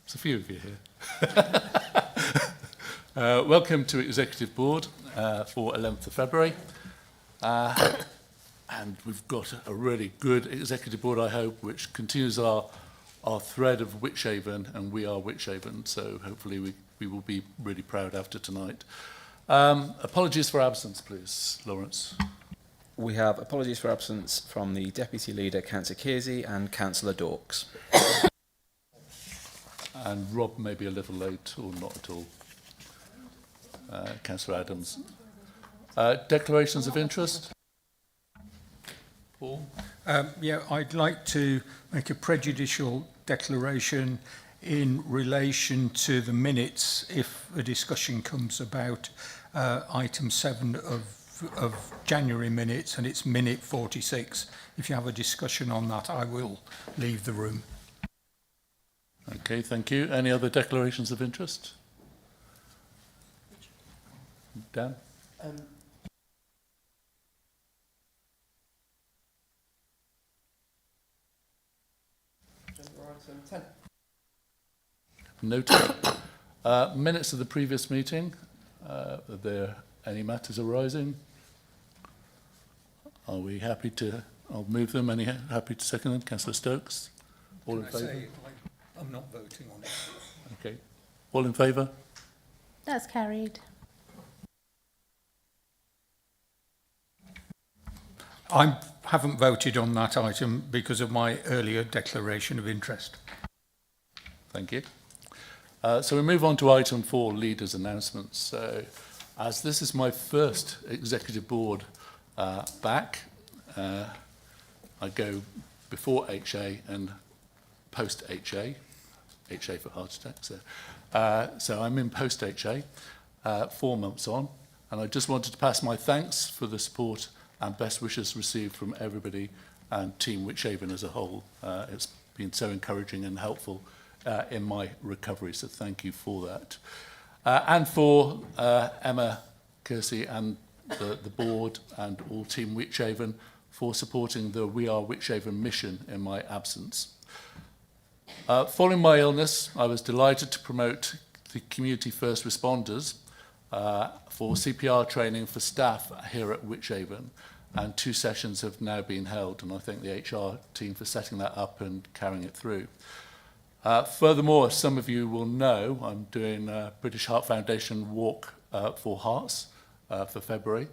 There's a few of you here. Welcome to Executive Board for 11th of February. And we've got a really good Executive Board, I hope, which continues our thread of Wychavon, and we are Wychavon, so hopefully we will be really proud after tonight. Apologies for absence, please, Lawrence. We have apologies for absence from the Deputy Leader, Councillor Kearsey, and Councillor Dawkes. And Rob may be a little late, or not at all. Councillor Adams. Declarations of interest? Paul? Yeah, I'd like to make a prejudicial declaration in relation to the minutes if a discussion comes about item 7 of January minutes, and it's minute 46. If you have a discussion on that, I will leave the room. Okay, thank you. Any other declarations of interest? Dan? Item 10. Noted. Minutes of the previous meeting. Are there any matters arising? Are we happy to? I'll move them. Any happy to second them? Councillor Stokes? All in favour? I'm not voting on it. Okay. All in favour? That's carried. I haven't voted on that item because of my earlier declaration of interest. Thank you. So we move on to item 4, leaders' announcements. So, as this is my first executive board back, I go before HA and post HA, HA for heart attack. So I'm in post HA, 4 months on, and I just wanted to pass my thanks for the support and best wishes received from everybody and Team Wychavon as a whole. It's been so encouraging and helpful in my recovery, so thank you for that. And for Emma Kearsey and the board and all Team Wychavon for supporting the We Are Wychavon mission in my absence. Following my illness, I was delighted to promote the community first responders for CPR training for staff here at Wychavon, and 2 sessions have now been held, and I thank the HR team for setting that up and carrying it through. Furthermore, some of you will know I'm doing a British Heart Foundation walk for hearts for February.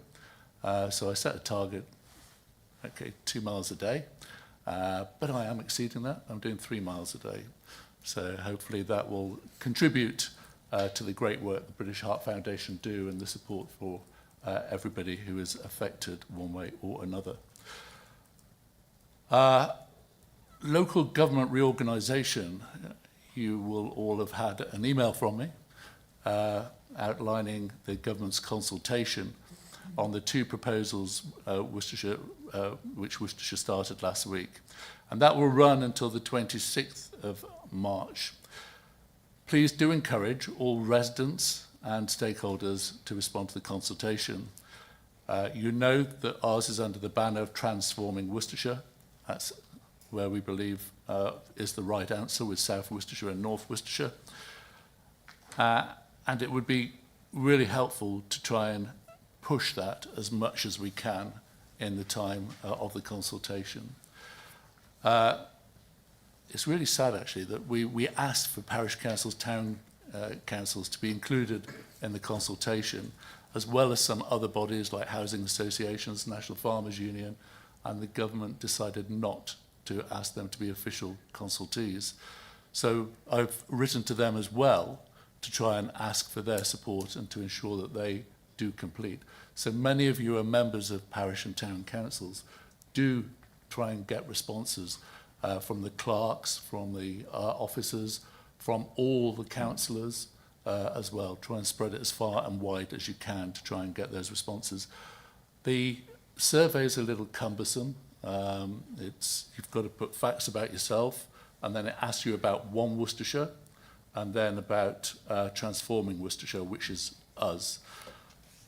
So I set a target, 2 miles a day, but I am exceeding that. I'm doing 3 miles a day. So hopefully that will contribute to the great work the British Heart Foundation do and the support for everybody who is affected one way or another. Local government reorganisation, you will all have had an email from me outlining the government's consultation on the 2 proposals which Worcestershire started last week. And that will run until the 26th of March. Please do encourage all residents and stakeholders to respond to the consultation. You know that ours is under the banner of transforming Worcestershire. That's where we believe is the right answer, with South Worcestershire and North Worcestershire. And it would be really helpful to try and push that as much as we can in the time of the consultation. It's really sad, actually, that we asked for parish councils, town councils to be included in the consultation, as well as some other bodies like housing associations, National Farmers Union, and the government decided not to ask them to be official consultees. So I've written to them as well to try and ask for their support and to ensure that they do complete. So many of you are members of parish and town councils. Do try and get responses from the clerks, from the officers, from all the councillors as well. Try and spread it as far and wide as you can to try and get those responses. The survey is a little cumbersome. You've got to put facts about yourself, and then it asks you about one Worcestershire, and then about transforming Worcestershire, which is us.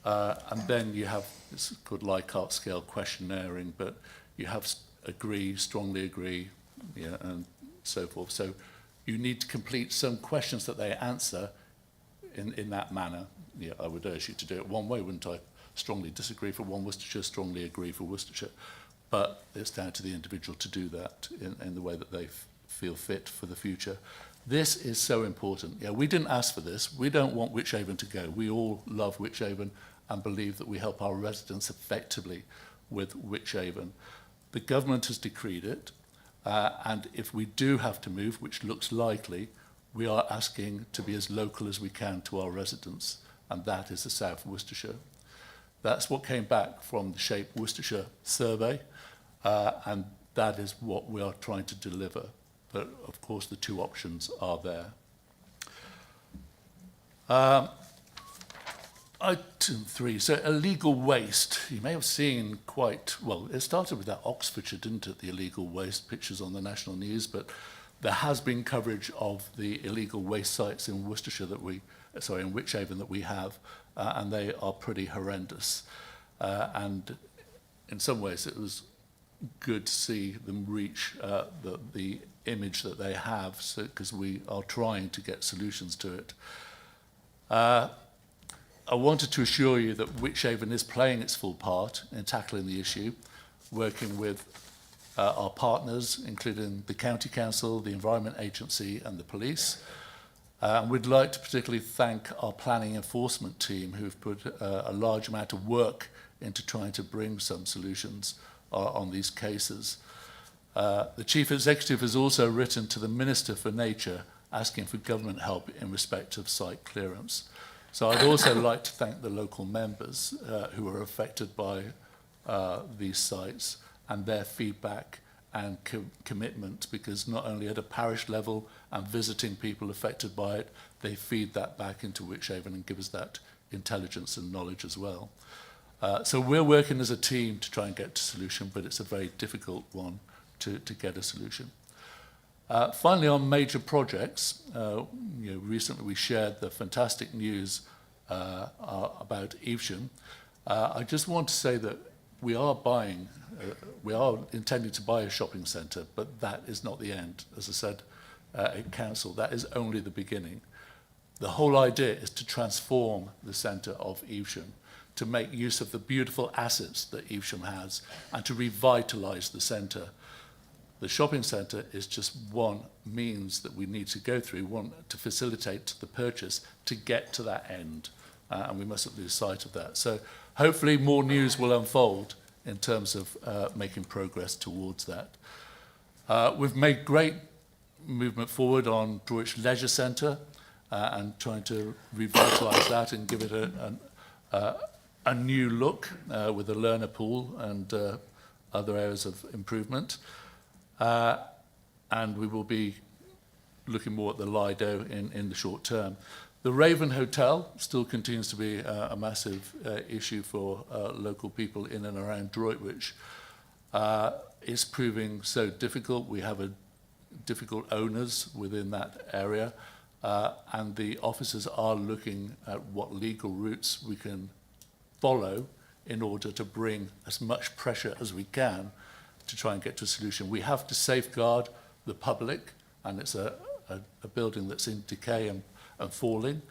And then you have, it's called Likert scale questionnairing, but you have agree, strongly agree, yeah, and so forth. So you need to complete some questions that they answer in that manner. Yeah, I would urge you to do it one way, wouldn't I? Strongly disagree for one Worcestershire, strongly agree for Worcestershire. But it's down to the individual to do that in the way that they feel fit for the future. This is so important. Yeah, we didn't ask for this. We don't want Wychavon to go. We all love Wychavon and believe that we help our residents effectively with Wychavon. The government has decreed it, and if we do have to move, which looks likely, we are asking to be as local as we can to our residents, and that is the South Worcestershire. That's what came back from the Shape Worcestershire survey, and that is what we are trying to deliver. But of course, the two options are there. Item 3, so illegal waste. You may have seen quite, well, it started with that Oxfordshire, didn't it, the illegal waste pictures on the national news, but there has been coverage of the illegal waste sites in Worcestershire in Wychavon that we have, and they are pretty horrendous. And in some ways it was good to see them reach the image that they have, because we are trying to get solutions to it. I wanted to assure you that Wychavon is playing its full part in tackling the issue, working with our partners, including the County Council, the Environment Agency and the police. We'd like to particularly thank our planning enforcement team, who've put a large amount of work into trying to bring some solutions on these cases. The Chief Executive has also written to the Minister for Nature asking for government help in respect of site clearance. So I'd also like to thank the local members who are affected by these sites and their feedback and commitment, because not only at a parish level and visiting people affected by it, they feed that back into Wychavon and give us that intelligence and knowledge as well. So we're working as a team to try and get to a solution, but it's a very difficult one to get a solution. Finally, on major projects, recently we shared the fantastic news about Wychavon. I just want to say that we are intending to buy a shopping centre, but that is not the end. As I said at council, that is only the beginning. The whole idea is to transform the centre of Wychavon, to make use of the beautiful assets that Wychavon has, and to revitalise the centre. The shopping centre is just one means that we need to go through, one to facilitate the purchase to get to that end, and we mustn't lose sight of that. So hopefully more news will unfold in terms of making progress towards that. We've made great movement forward on Droitwich Leisure Centre and trying to revitalise that and give it a new look with a learner pool and other areas of improvement. And we will be looking more at the Lido in the short term. The Raven Hotel still continues to be a massive issue for local people in and around Droitwich. It's proving so difficult. We have difficult owners within that area, and the officers are looking at what legal routes we can follow in order to bring as much pressure as we can to try and get to a solution. We have to safeguard the public, and it's a building that's in decay and falling,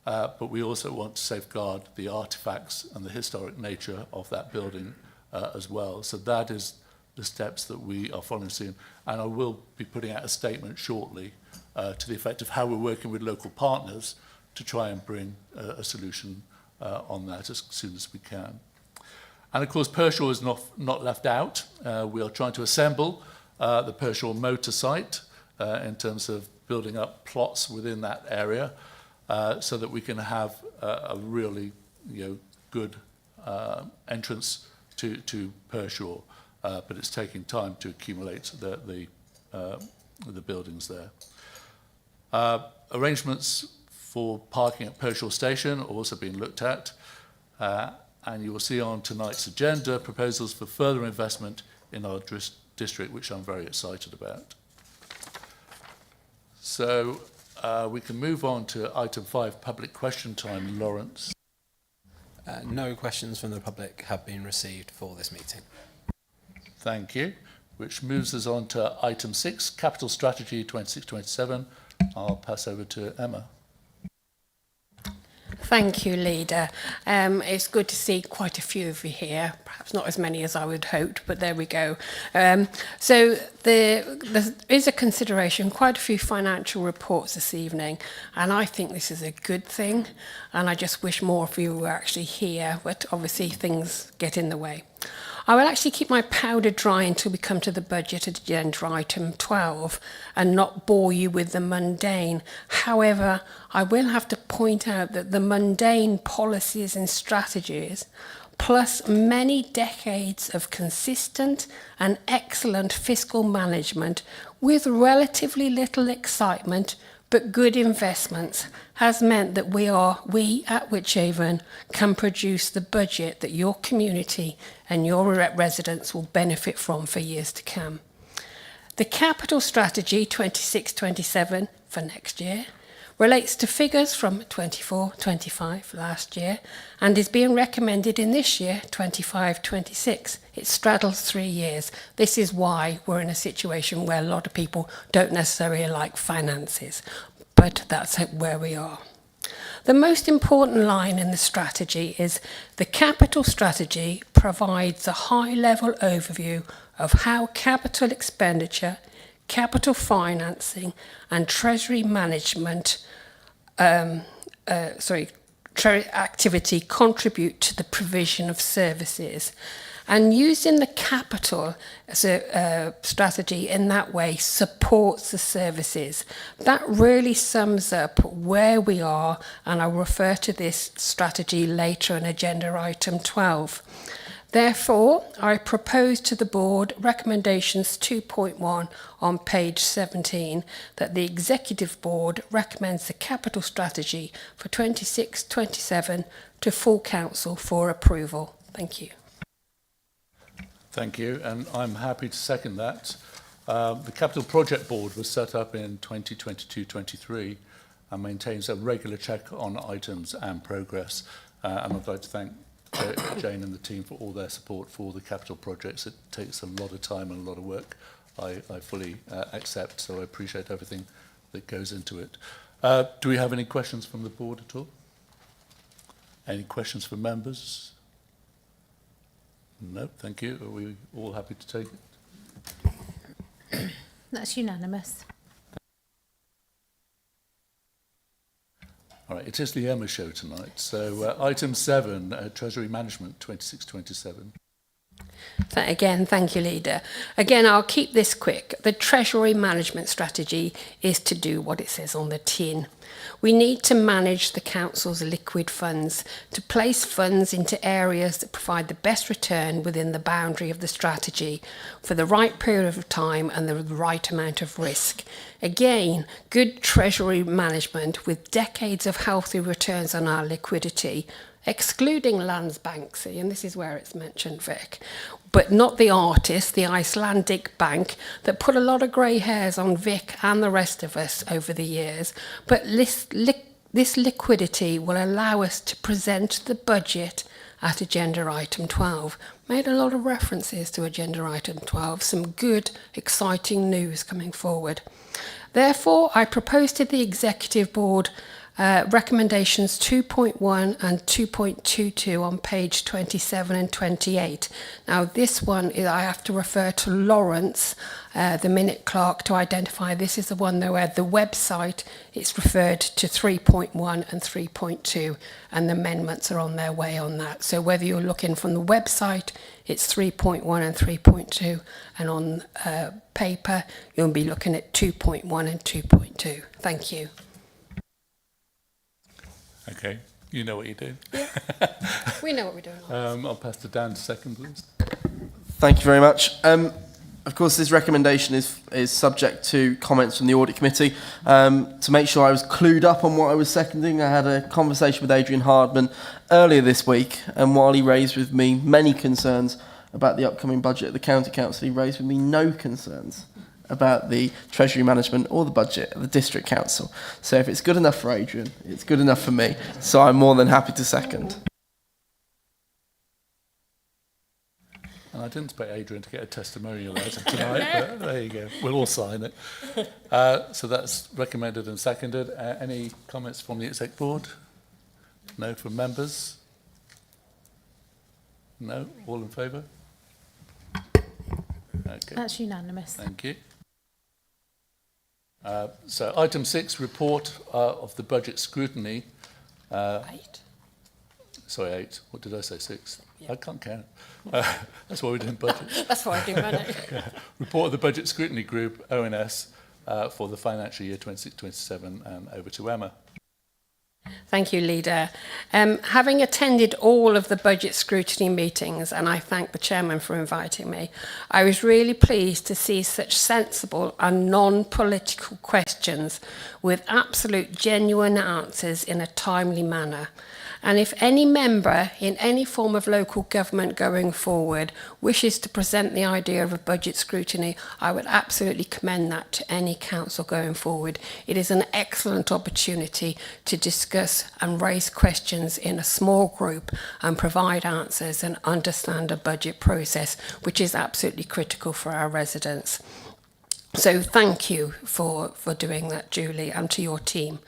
but we also want to safeguard the artifacts and the historic nature of that building as well. So that is the steps that we are following soon, and I will be putting out a statement shortly to the effect of how we're working with local partners to try and bring a solution on that as soon as we can. And of course, Pershaw is not left out. We are trying to assemble the Pershaw motor site in terms of building up plots within that area so that we can have a really good entrance to Pershaw. But it's taking time to accumulate the buildings there. Arrangements for parking at Pershaw Station are also being looked at. And you will see on tonight's agenda proposals for further investment in our district, which I'm very excited about. So we can move on to item 5, public question time. Lawrence. No questions from the public have been received for this meeting. Thank you. Which moves us on to item 6, capital strategy 26-27, I'll pass over to Emma. Thank you, Leader. It's good to see quite a few of you here, perhaps not as many as I would hoped, but there we go. So there is a consideration, quite a few financial reports this evening, and I think this is a good thing, and I just wish more of you were actually here, but obviously things get in the way. I will actually keep my powder dry until we come to the budget agenda item 12 and not bore you with the mundane. However, I will have to point out that the mundane policies and strategies, plus many decades of consistent and excellent fiscal management with relatively little excitement but good investments, has meant that we at Wychavon can produce the budget that your community and your residents will benefit from for years to come. The capital strategy 26-27 for next year relates to figures from 24-25 last year and is being recommended in this year 25-26. It straddles 3 years. This is why we're in a situation where a lot of people don't necessarily like finances, but that's where we are. The most important line in the strategy is the capital strategy provides a high-level overview of how capital expenditure, capital financing and treasury management activity contribute to the provision of services. And using the capital as a strategy in that way supports the services. That really sums up where we are, and I'll refer to this strategy later in agenda item 12. Therefore, I propose to the board recommendations 2.1 on page 17 that the executive board recommends the capital strategy for 26-27 to full council for approval. Thank you. Thank you, and I'm happy to second that. The Capital Project Board was set up in 2022-23 and maintains a regular check on items and progress. And I'd like to thank Jane and the team for all their support for the capital projects. It takes a lot of time and a lot of work. I fully accept, so I appreciate everything that goes into it. Do we have any questions from the board at all? Any questions from members? No, thank you. Are we all happy to take it? That's unanimous. All right, it is the Emma show tonight. So item 7, Treasury Management 26-27. Again, thank you, Leader. Again, I'll keep this quick. The Treasury Management Strategy is to do what it says on the tin. We need to manage the Council's liquid funds, to place funds into areas that provide the best return within the boundary of the strategy for the right period of time and the right amount of risk. Again, good Treasury management with decades of healthy returns on our liquidity, excluding Landsbank, and this is where it's mentioned, Vic, but not the artist, the Icelandic bank that put a lot of grey hairs on Vic and the rest of us over the years. But this liquidity will allow us to present the budget at agenda item 12. Made a lot of references to agenda item 12, some good, exciting news coming forward. Therefore, I propose to the Executive Board recommendations 2.1 and 2.22 on page 27 and 28. Now this one, I have to refer to Lawrence, the minute clerk, to identify this is the one where the website it's referred to 3.1 and 3.2, and the amendments are on their way on that. So whether you're looking from the website, it's 3.1 and 3.2, and on paper, you'll be looking at 2.1 and 2.2. Thank you. Okay, you know what you're doing. Yeah. We know what we're doing. I'll pass to Dan to second, please. Thank you very much. Of course, this recommendation is subject to comments from the Audit Committee. To make sure I was clued up on what I was seconding, I had a conversation with Adrian Hardman earlier this week, and while he raised with me many concerns about the upcoming budget at the County Council, he raised with me no concerns about the Treasury Management or the budget at the District Council. So if it's good enough for Adrian, it's good enough for me. So I'm more than happy to second. And I didn't expect Adrian to get a testimonial out of tonight, but there you go. We'll all sign it. So that's recommended and seconded. Any comments from the Exec Board? No from members? No? All in favour? Okay. That's unanimous. Thank you. So item 6, report of the budget scrutiny. 8. Sorry, 8. What did I say? 6? Yeah. I can't count. That's why we didn't budget. That's why I didn't run it. Report of the Budget Scrutiny Group, ONS, for the financial year 26-27, and over to Emma. Thank you, Leader. Having attended all of the budget scrutiny meetings, and I thank the Chairman for inviting me, I was really pleased to see such sensible and non-political questions with absolute genuine answers in a timely manner. And if any member in any form of local government going forward wishes to present the idea of a budget scrutiny, I would absolutely commend that to any council going forward. It is an excellent opportunity to discuss and raise questions in a small group and provide answers and understand a budget process, which is absolutely critical for our residents. So thank you for doing that, Julie, and to your team.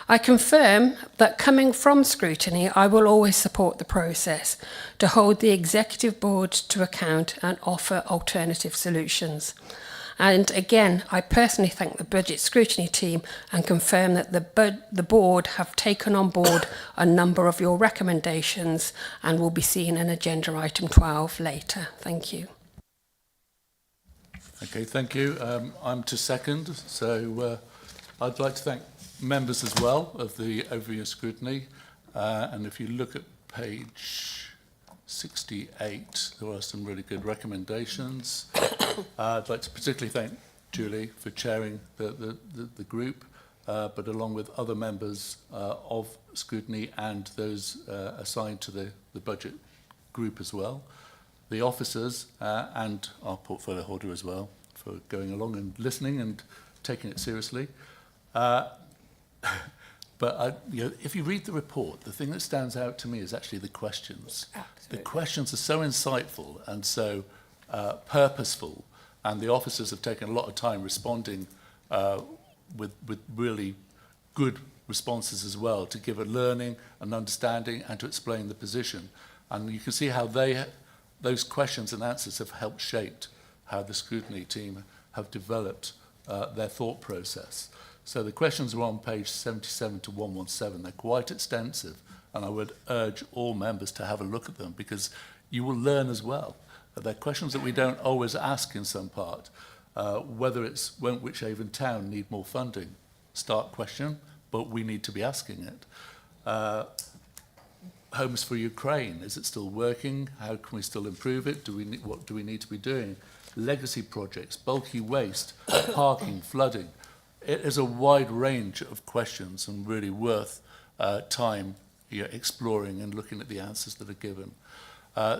I confirm that coming from scrutiny, I will always support the process to hold the Executive Board to account and offer alternative solutions. And again, I personally thank the Budget Scrutiny team and confirm that the Board have taken on board a number of your recommendations and will be seen in Agenda Item 12 later. Thank you. Okay, thank you. I'm to second, so I'd like to thank members as well of the overview scrutiny. And if you look at page 68, there are some really good recommendations. I'd like to particularly thank Julie for chairing the group, but along with other members of scrutiny and those assigned to the budget group as well, the officers and our portfolio holder as well, for going along and listening and taking it seriously. But if you read the report, the thing that stands out to me is actually the questions. Absolutely. The questions are so insightful and so purposeful, and the officers have taken a lot of time responding with really good responses as well, to give a learning and understanding and to explain the position. And you can see how those questions and answers have helped shape how the scrutiny team have developed their thought process. So the questions are on page 77 to 117. They're quite extensive, and I would urge all members to have a look at them, because you will learn as well. They're questions that we don't always ask in some part. Whether it's, won't Wychavon Town need more funding? Start question, but we need to be asking it. Homes for Ukraine, is it still working? How can we still improve it? What do we need to be doing? Legacy projects, bulky waste, parking, flooding. It is a wide range of questions and really worth time exploring and looking at the answers that are given.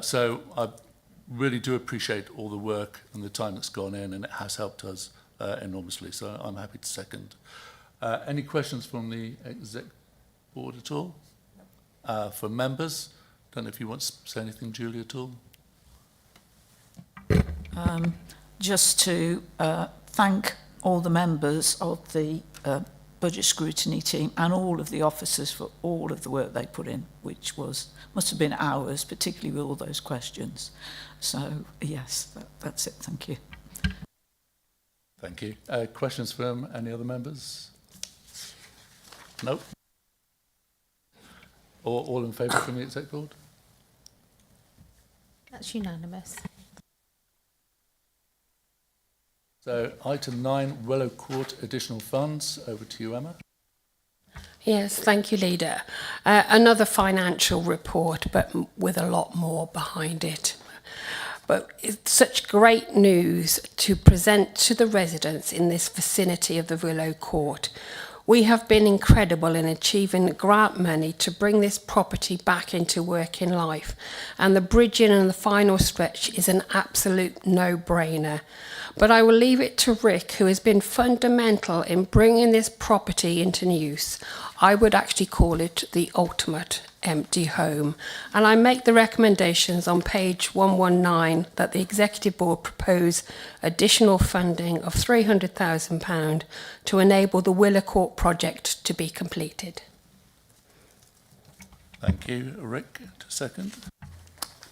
So I really do appreciate all the work and the time that's gone in, and it has helped us enormously. So I'm happy to second. Any questions from the Exec Board at all? For members? Don't know if you want to say anything, Julie, at all? Just to thank all the members of the budget scrutiny team and all of the officers for all of the work they put in, which must have been hours, particularly with all those questions. So yes, that's it. Thank you. Thank you. Questions from any other members? No? All in favour from the Exec Board? That's unanimous. So item 9, Willow Court additional funds. Over to you, Emma. Yes, thank you, Leader. Another financial report, but with a lot more behind it. But it's such great news to present to the residents in this vicinity of the Willow Court. We have been incredible in achieving grant money to bring this property back into working life, and the bridging and the final stretch is an absolute no-brainer. But I will leave it to Rick, who has been fundamental in bringing this property into use. I would actually call it the ultimate empty home. And I make the recommendations on page 119 that the Executive Board propose additional funding of £300,000 to enable the Willow Court project to be completed. Thank you. Rick, to second.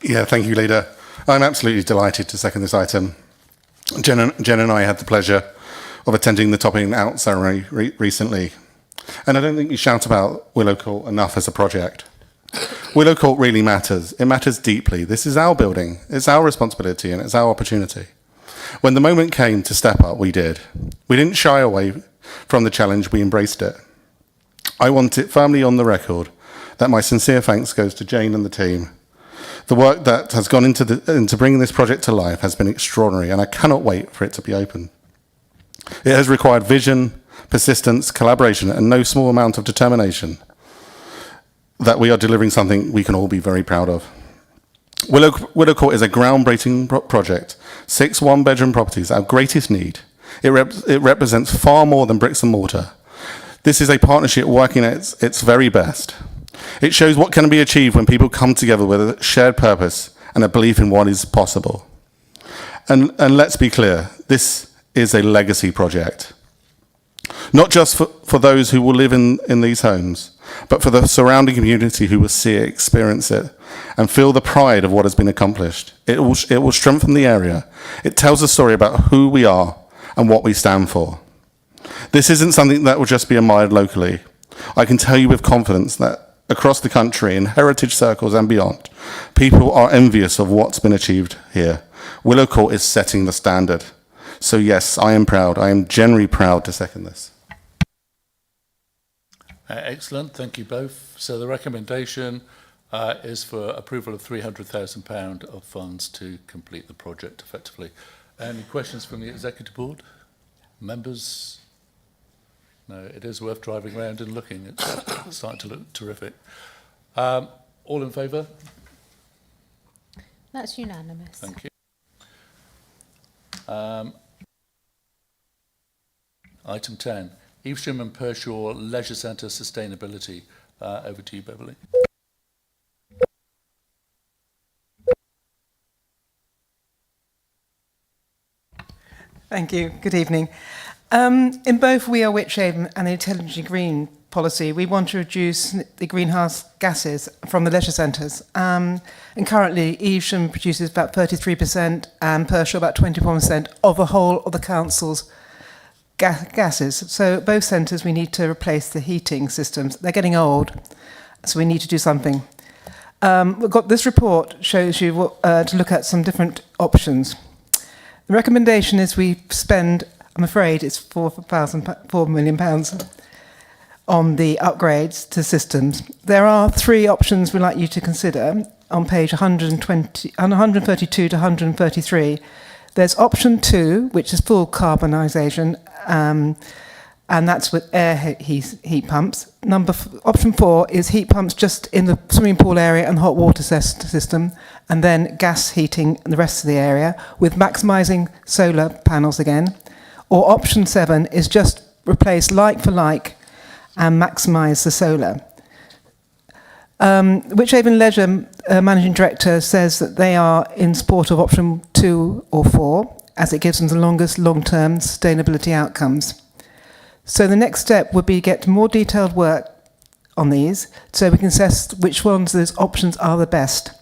Yeah, thank you, Leader. I'm absolutely delighted to second this item. Jen and I had the pleasure of attending the topping out ceremony recently. And I don't think you shout about Willow Court enough as a project. Willow Court really matters. It matters deeply. This is our building. It's our responsibility and it's our opportunity. When the moment came to step up, we did. We didn't shy away from the challenge. We embraced it. I want it firmly on the record that my sincere thanks goes to Jane and the team. The work that has gone into bringing this project to life has been extraordinary, and I cannot wait for it to be open. It has required vision, persistence, collaboration, and no small amount of determination that we are delivering something we can all be very proud of. Willow Court is a groundbreaking project, 6 one-bedroom properties, our greatest need. It represents far more than bricks and mortar. This is a partnership working at its very best. It shows what can be achieved when people come together with a shared purpose and a belief in what is possible. And let's be clear, this is a legacy project. Not just for those who will live in these homes, but for the surrounding community who will see it, experience it, and feel the pride of what has been accomplished. It will strengthen the area. It tells a story about who we are and what we stand for. This isn't something that will just be admired locally. I can tell you with confidence that across the country, in heritage circles and beyond, people are envious of what's been achieved here. Willow Court is setting the standard. So yes, I am proud. I am genuinely proud to second this. Excellent, thank you both. So the recommendation is for approval of £300,000 of funds to complete the project effectively. Any questions from the Executive Board? Members? No, it is worth driving around and looking. It's starting to look terrific. All in favour? That's unanimous. Thank you. Item 10, Evesham and Pershore Leisure Centre Sustainability. Over to you, Beverly. Thank you. Good evening. In both We Are Wychavon and the Intelligent Green policy, we want to reduce the greenhouse gases from the leisure centres. And currently, Evesham produces about 33% and Pershore about 21% of the whole of the council's gases. So both centres, we need to replace the heating systems. They're getting old, so we need to do something. We've got this report shows you what, to look at some different options. The recommendation is we spend, I'm afraid, it's £4 million on the upgrades to systems. There are 3 options we'd like you to consider on page 132 to 133. There's option 2, which is full carbonisation, and that's with air heat pumps. Option 4 is heat pumps just in the swimming pool area and hot water system, and then gas heating in the rest of the area with maximising solar panels again. Or option 7 is just replace like for like and maximise the solar. Wychavon Leisure Managing Director says that they are in support of option 2 or 4 as it gives them the longest long-term sustainability outcomes. So the next step would be to get more detailed work on these so we can assess which ones of those options are the best.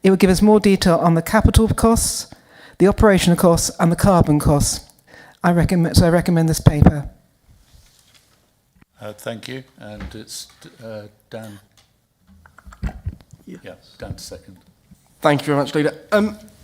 It would give us more detail on the capital costs, the operational costs and the carbon costs. I recommend this paper. Thank you. And it's Dan. Yeah, Dan to second. Thank you very much, Leader.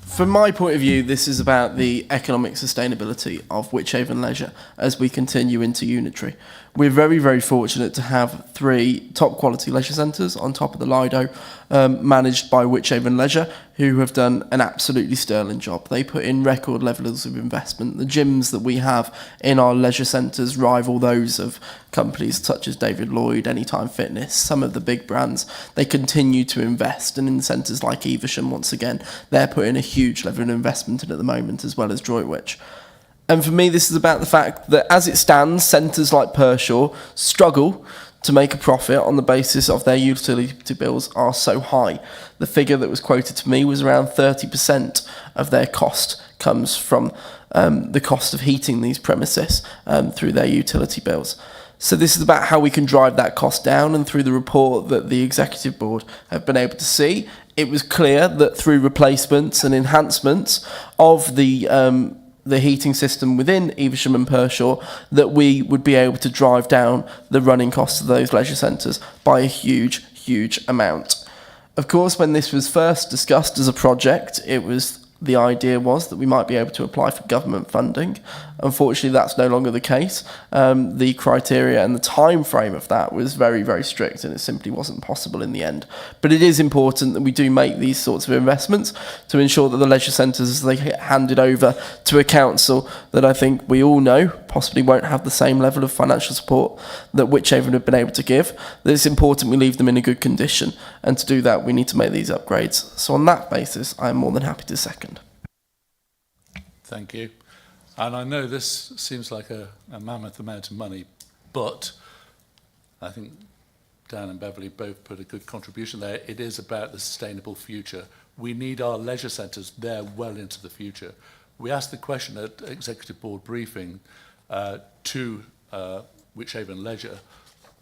From my point of view, this is about the economic sustainability of Wychavon Leisure as we continue into unitary. We're very, very fortunate to have 3 top quality leisure centres on top of the Lido, managed by Wychavon Leisure, who have done an absolutely sterling job. They put in record levels of investment. The gyms that we have in our leisure centres rival those of companies such as David Lloyd, Anytime Fitness, some of the big brands. They continue to invest, and in centres like Evesham, once again, they're putting a huge level of investment in at the moment, as well as Droitwich. And for me, this is about the fact that as it stands, centres like Pershore struggle to make a profit on the basis of their utility bills are so high. The figure that was quoted to me was around 30% of their cost comes from the cost of heating these premises through their utility bills. So this is about how we can drive that cost down, and through the report that the Executive Board have been able to see, it was clear that through replacements and enhancements of the heating system within Evesham and Pershore, that we would be able to drive down the running costs of those leisure centres by a huge, huge amount. Of course, when this was first discussed as a project, the idea was that we might be able to apply for government funding. Unfortunately, that's no longer the case. The criteria and the time frame of that was very, very strict, and it simply wasn't possible in the end. But it is important that we do make these sorts of investments to ensure that the leisure centres, as they get handed over to a council that I think we all know possibly won't have the same level of financial support that Wychavon have been able to give, that it's important we leave them in a good condition. And to do that, we need to make these upgrades. So on that basis, I'm more than happy to second. Thank you. And I know this seems like a mammoth amount of money, but I think Dan and Beverly both put a good contribution there. It is about the sustainable future. We need our leisure centres there well into the future. We asked the question at Executive Board briefing to Wychavon Leisure,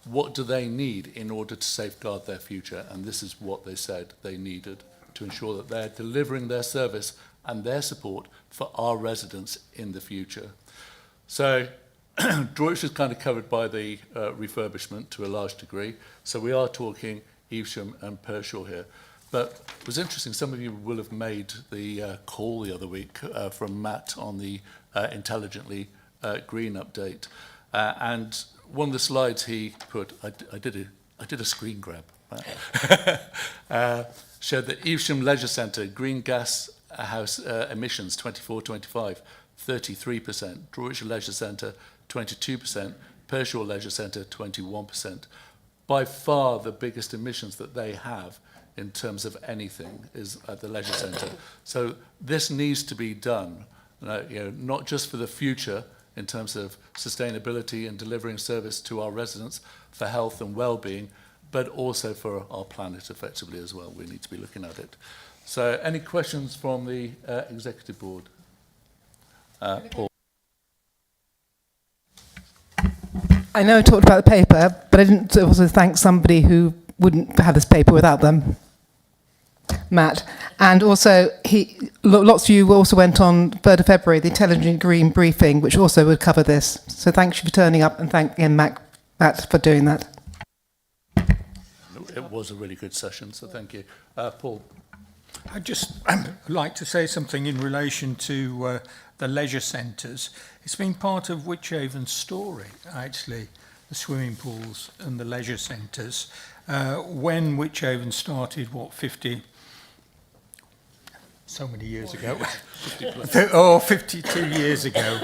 what do they need in order to safeguard their future? And this is what they said they needed to ensure that they're delivering their service and their support for our residents in the future. So Droitwich is kind of covered by the refurbishment to a large degree. So we are talking Evesham and Pershore here. But it was interesting, some of you will have made the call the other week from Matt on the Intelligently Green update. And one of the slides he put, I did a screen grab, showed that Evesham Leisure Centre, green gas house emissions 24-25, 33%, Droitwich Leisure Centre 22%, Pershore Leisure Centre 21%. By far the biggest emissions that they have in terms of anything is at the leisure centre. So this needs to be done, not just for the future in terms of sustainability and delivering service to our residents for health and well-being, but also for our planet effectively as well. We need to be looking at it. So any questions from the Executive Board? Paul? I know I talked about the paper, but I didn't also thank somebody who wouldn't have this paper without them, Matt. And also, lots of you also went on 3rd of February, the Intelligent Green briefing, which also would cover this. So thanks for turning up, and thank again, Matt, for doing that. It was a really good session, so thank you. Paul? I'd just like to say something in relation to the leisure centres. It's been part of Wychavon's story, actually, the swimming pools and the leisure centres. When Wychavon started, so many years ago, 52 years ago,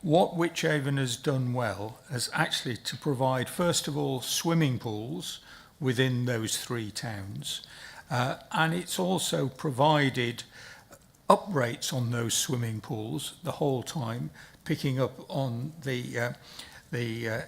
what Wychavon has done well is actually to provide, first of all, swimming pools within those 3 towns. And it's also provided up rates on those swimming pools the whole time, picking up on the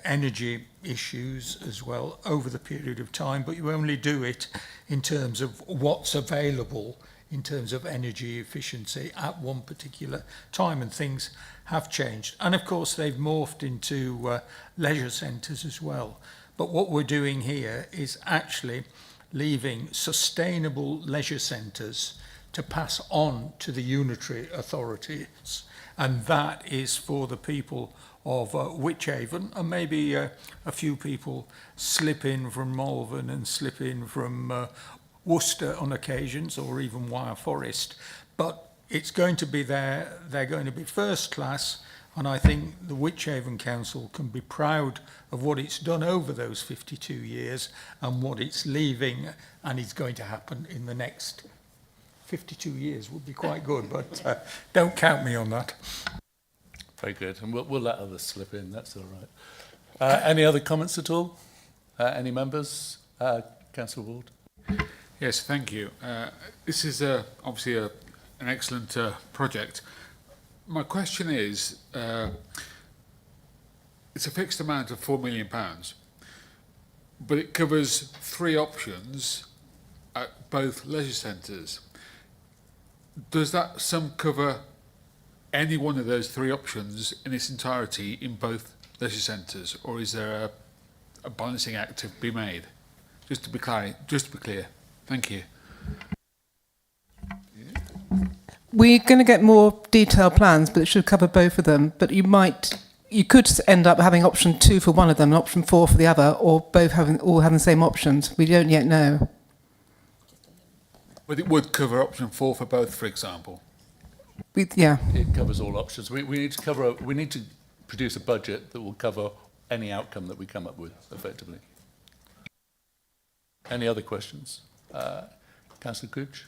energy issues as well over the period of time, but you only do it in terms of what's available in terms of energy efficiency at one particular time, and things have changed. And of course they've morphed into leisure centres as well. But what we're doing here is actually leaving sustainable leisure centres to pass on to the unitary authorities, and that is for the people of Wychavon, and maybe a few people slip in from Malvern and slip in from Worcester on occasions, or even Wyre Forest. But it's going to be there, they're going to be first class, and I think the Wychavon Council can be proud of what it's done over those 52 years and what it's leaving, and is going to happen in the next 52 years would be quite good, but don't count me on that. Very good, and we'll let others slip in, that's all right. Any other comments at all? Any members? Councillor Ward? Yes, thank you. This is obviously an excellent project. My question is, it's a fixed amount of £4 million. but it covers 3 options at both leisure centres. Does that sum cover any one of those 3 options in its entirety in both leisure centres, or is there a balancing act to be made? Just to be clear. Thank you. We're going to get more detailed plans, but it should cover both of them. But you could end up having option 2 for one of them and option 4 for the other, or both having the same options. We don't yet know. But it would cover option 4 for both, for example. Yeah. It covers all options. We need to we need to produce a budget that will cover any outcome that we come up with, effectively. Any other questions? Councillor Gooch?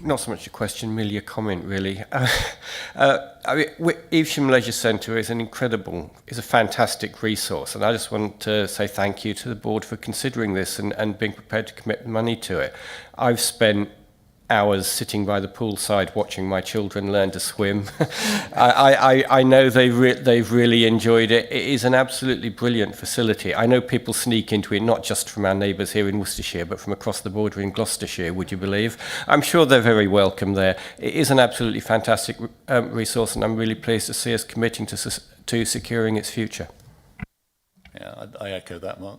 Not so much a question, merely a comment, really. Evesham Leisure Centre is a fantastic resource, and I just want to say thank you to the board for considering this and being prepared to commit money to it. I've spent hours sitting by the poolside watching my children learn to swim. I know they've really enjoyed it. It is an absolutely brilliant facility. I know people sneak into it, not just from our neighbours here in Worcestershire, but from across the border in Gloucestershire, would you believe? I'm sure they're very welcome there. It is an absolutely fantastic resource, and I'm really pleased to see us committing to securing its future. Yeah, I echo that, Mark.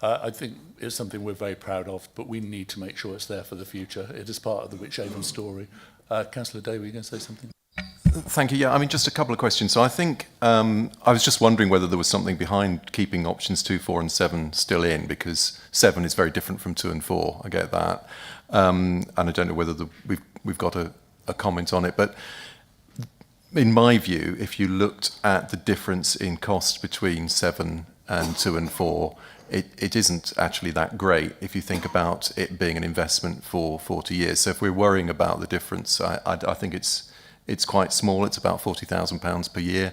I think it's something we're very proud of, but we need to make sure it's there for the future. It is part of the Wychavon story. Councillor Day, were you going to say something? Thank you. Yeah, I mean, just a couple of questions. So I think I was just wondering whether there was something behind keeping options 2, 4 and 7 still in, because 7 is very different from 2 and 4. I get that. And I don't know whether we've got a comment on it. But in my view, if you looked at the difference in cost between 7 and 2 and 4, it isn't actually that great if you think about it being an investment for 40 years. So if we're worrying about the difference, I think it's quite small. It's about £40,000 per year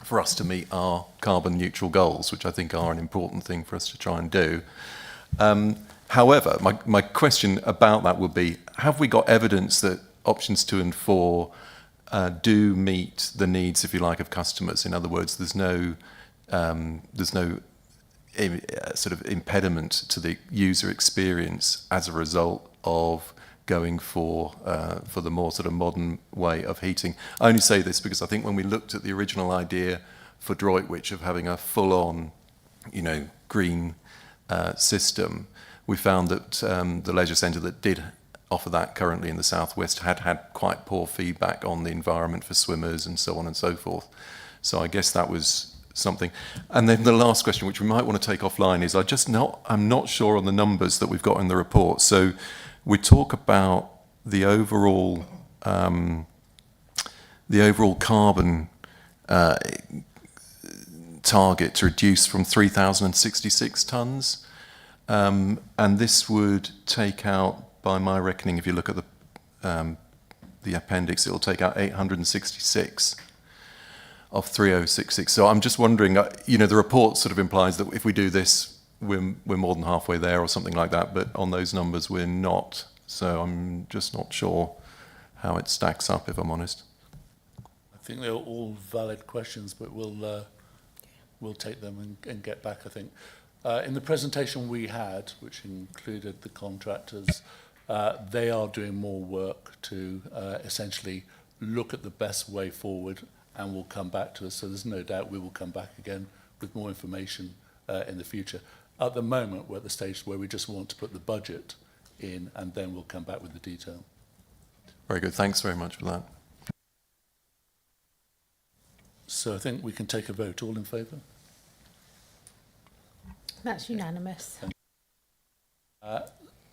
for us to meet our carbon neutral goals, which I think are an important thing for us to try and do. However, my question about that would be, have we got evidence that options 2 and 4 do meet the needs, if you like, of customers? In other words, there's no sort of impediment to the user experience as a result of going for the more sort of modern way of heating. I only say this because I think when we looked at the original idea for Droitwich of having a full-on, green system, we found that the leisure centre that did offer that currently in the southwest had quite poor feedback on the environment for swimmers and so on and so forth. So I guess that was something. And then the last question, which we might want to take offline, is I'm not sure on the numbers that we've got in the report. So we talk about the overall carbon target to reduce from 3,066 tonnes, and this would take out, by my reckoning, if you look at the appendix, it will take out 866 of 3066. So I'm just wondering, the report sort of implies that if we do this, we're more than halfway there or something like that, but on those numbers we're not. So I'm just not sure how it stacks up, if I'm honest. I think they're all valid questions, but we'll take them and get back, I think. In the presentation we had, which included the contractors, they are doing more work to essentially look at the best way forward, and will come back to us. So there's no doubt we will come back again with more information in the future. At the moment, we're at the stage where we just want to put the budget in, and then we'll come back with the detail. Very good. Thanks very much for that. So I think we can take a vote. All in favour? That's unanimous.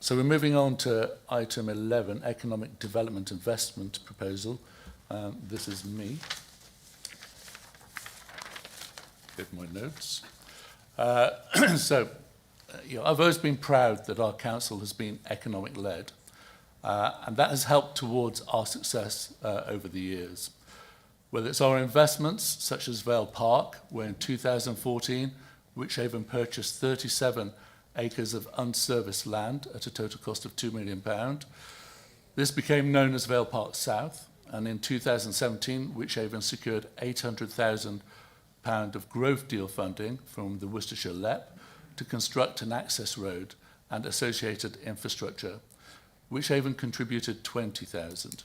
So we're moving on to item 11, Economic Development Investment Proposal. This is me. Get my notes. I've always been proud that our council has been economic-led, and that has helped towards our success over the years. Whether it's our investments, such as Vale Park, where in 2014, Wychavon purchased 37 acres of unserviced land at a total cost of £2 million. This became known as Vale Park South, and in 2017, Wychavon secured £800,000 of growth deal funding from the Worcestershire LEP to construct an access road and associated infrastructure. Wychavon contributed 20,000,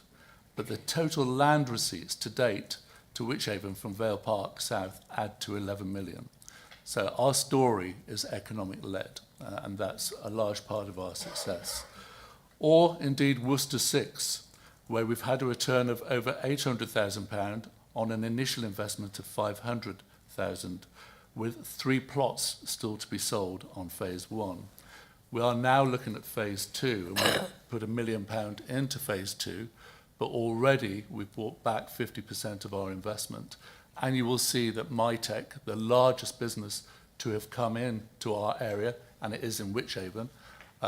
but the total land receipts to date to Wychavon from Vale Park South add to 11 million. So our story is economic led, and that's a large part of our success. Or indeed Worcester 6, where we've had a return of over £800,000 on an initial investment of 500,000, with 3 plots still to be sold on phase 1. We are now looking at phase 2, and we've put £1 million into phase 2, but already we've bought back 50% of our investment. And you will see that MyTech, the largest business to have come in to our area, and it is in Wychavon,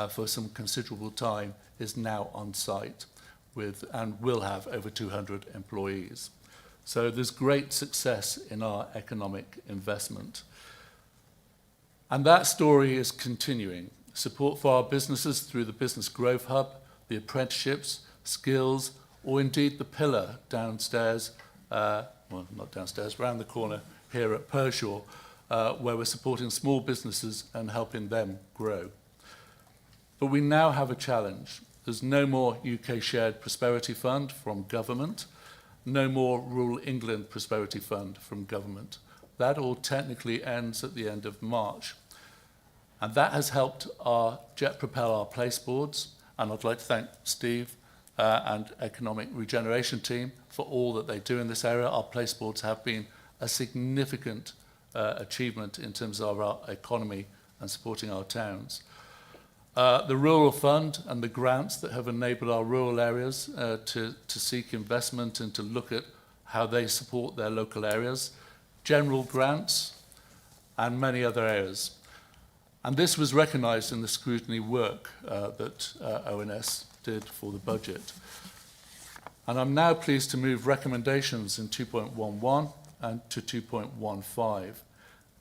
for some considerable time, is now on site and will have over 200 employees. So there's great success in our economic investment. And that story is continuing. Support for our businesses through the Business Growth Hub, the apprenticeships, skills, or indeed the pillar downstairs, well, not downstairs, around the corner here at Pershaw, where we're supporting small businesses and helping them grow. But we now have a challenge. There's no more UK Shared Prosperity Fund from government, no more Rural England Prosperity Fund from government. That all technically ends at the end of March. And that has helped our Jet Propel our place boards, and I'd like to thank Steve and Economic Regeneration team for all that they do in this area. Our place boards have been a significant achievement in terms of our economy and supporting our towns. The Rural Fund and the grants that have enabled our rural areas to seek investment and to look at how they support their local areas, general grants, and many other areas. And this was recognised in the scrutiny work that ONS did for the budget. And I'm now pleased to move recommendations in 2.11 and to 2.15.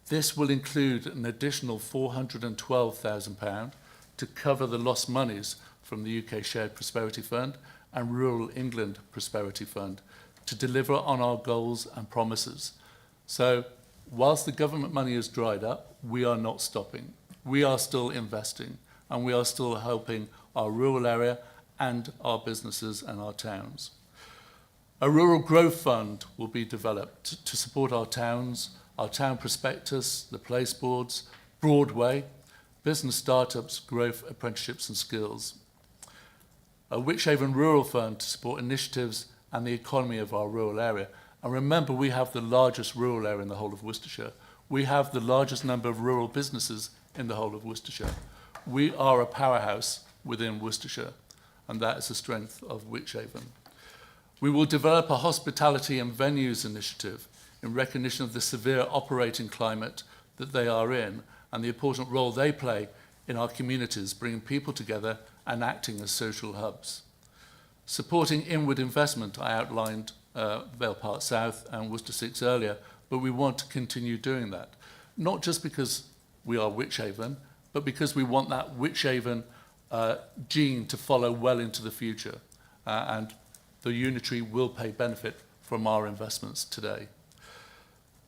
This will include an additional £412,000 to cover the lost monies from the UK Shared Prosperity Fund and Rural England Prosperity Fund to deliver on our goals and promises. So whilst the government money is dried up, we are not stopping. We are still investing, and we are still helping our rural area and our businesses and our towns. A rural growth fund will be developed to support our towns, our town prospectus, the place boards, Broadway, business startups, growth, apprenticeships and skills. A Wychavon Rural Fund to support initiatives and the economy of our rural area. And remember, we have the largest rural area in the whole of Worcestershire. We have the largest number of rural businesses in the whole of Worcestershire. We are a powerhouse within Worcestershire, and that is the strength of Wychavon. We will develop a hospitality and venues initiative in recognition of the severe operating climate that they are in and the important role they play in our communities, bringing people together and acting as social hubs. Supporting inward investment, I outlined Vale Park South and Worcester 6 earlier, but we want to continue doing that. Not just because we are Wychavon, but because we want that Wychavon gene to follow well into the future. And the Unitary will pay benefit from our investments today.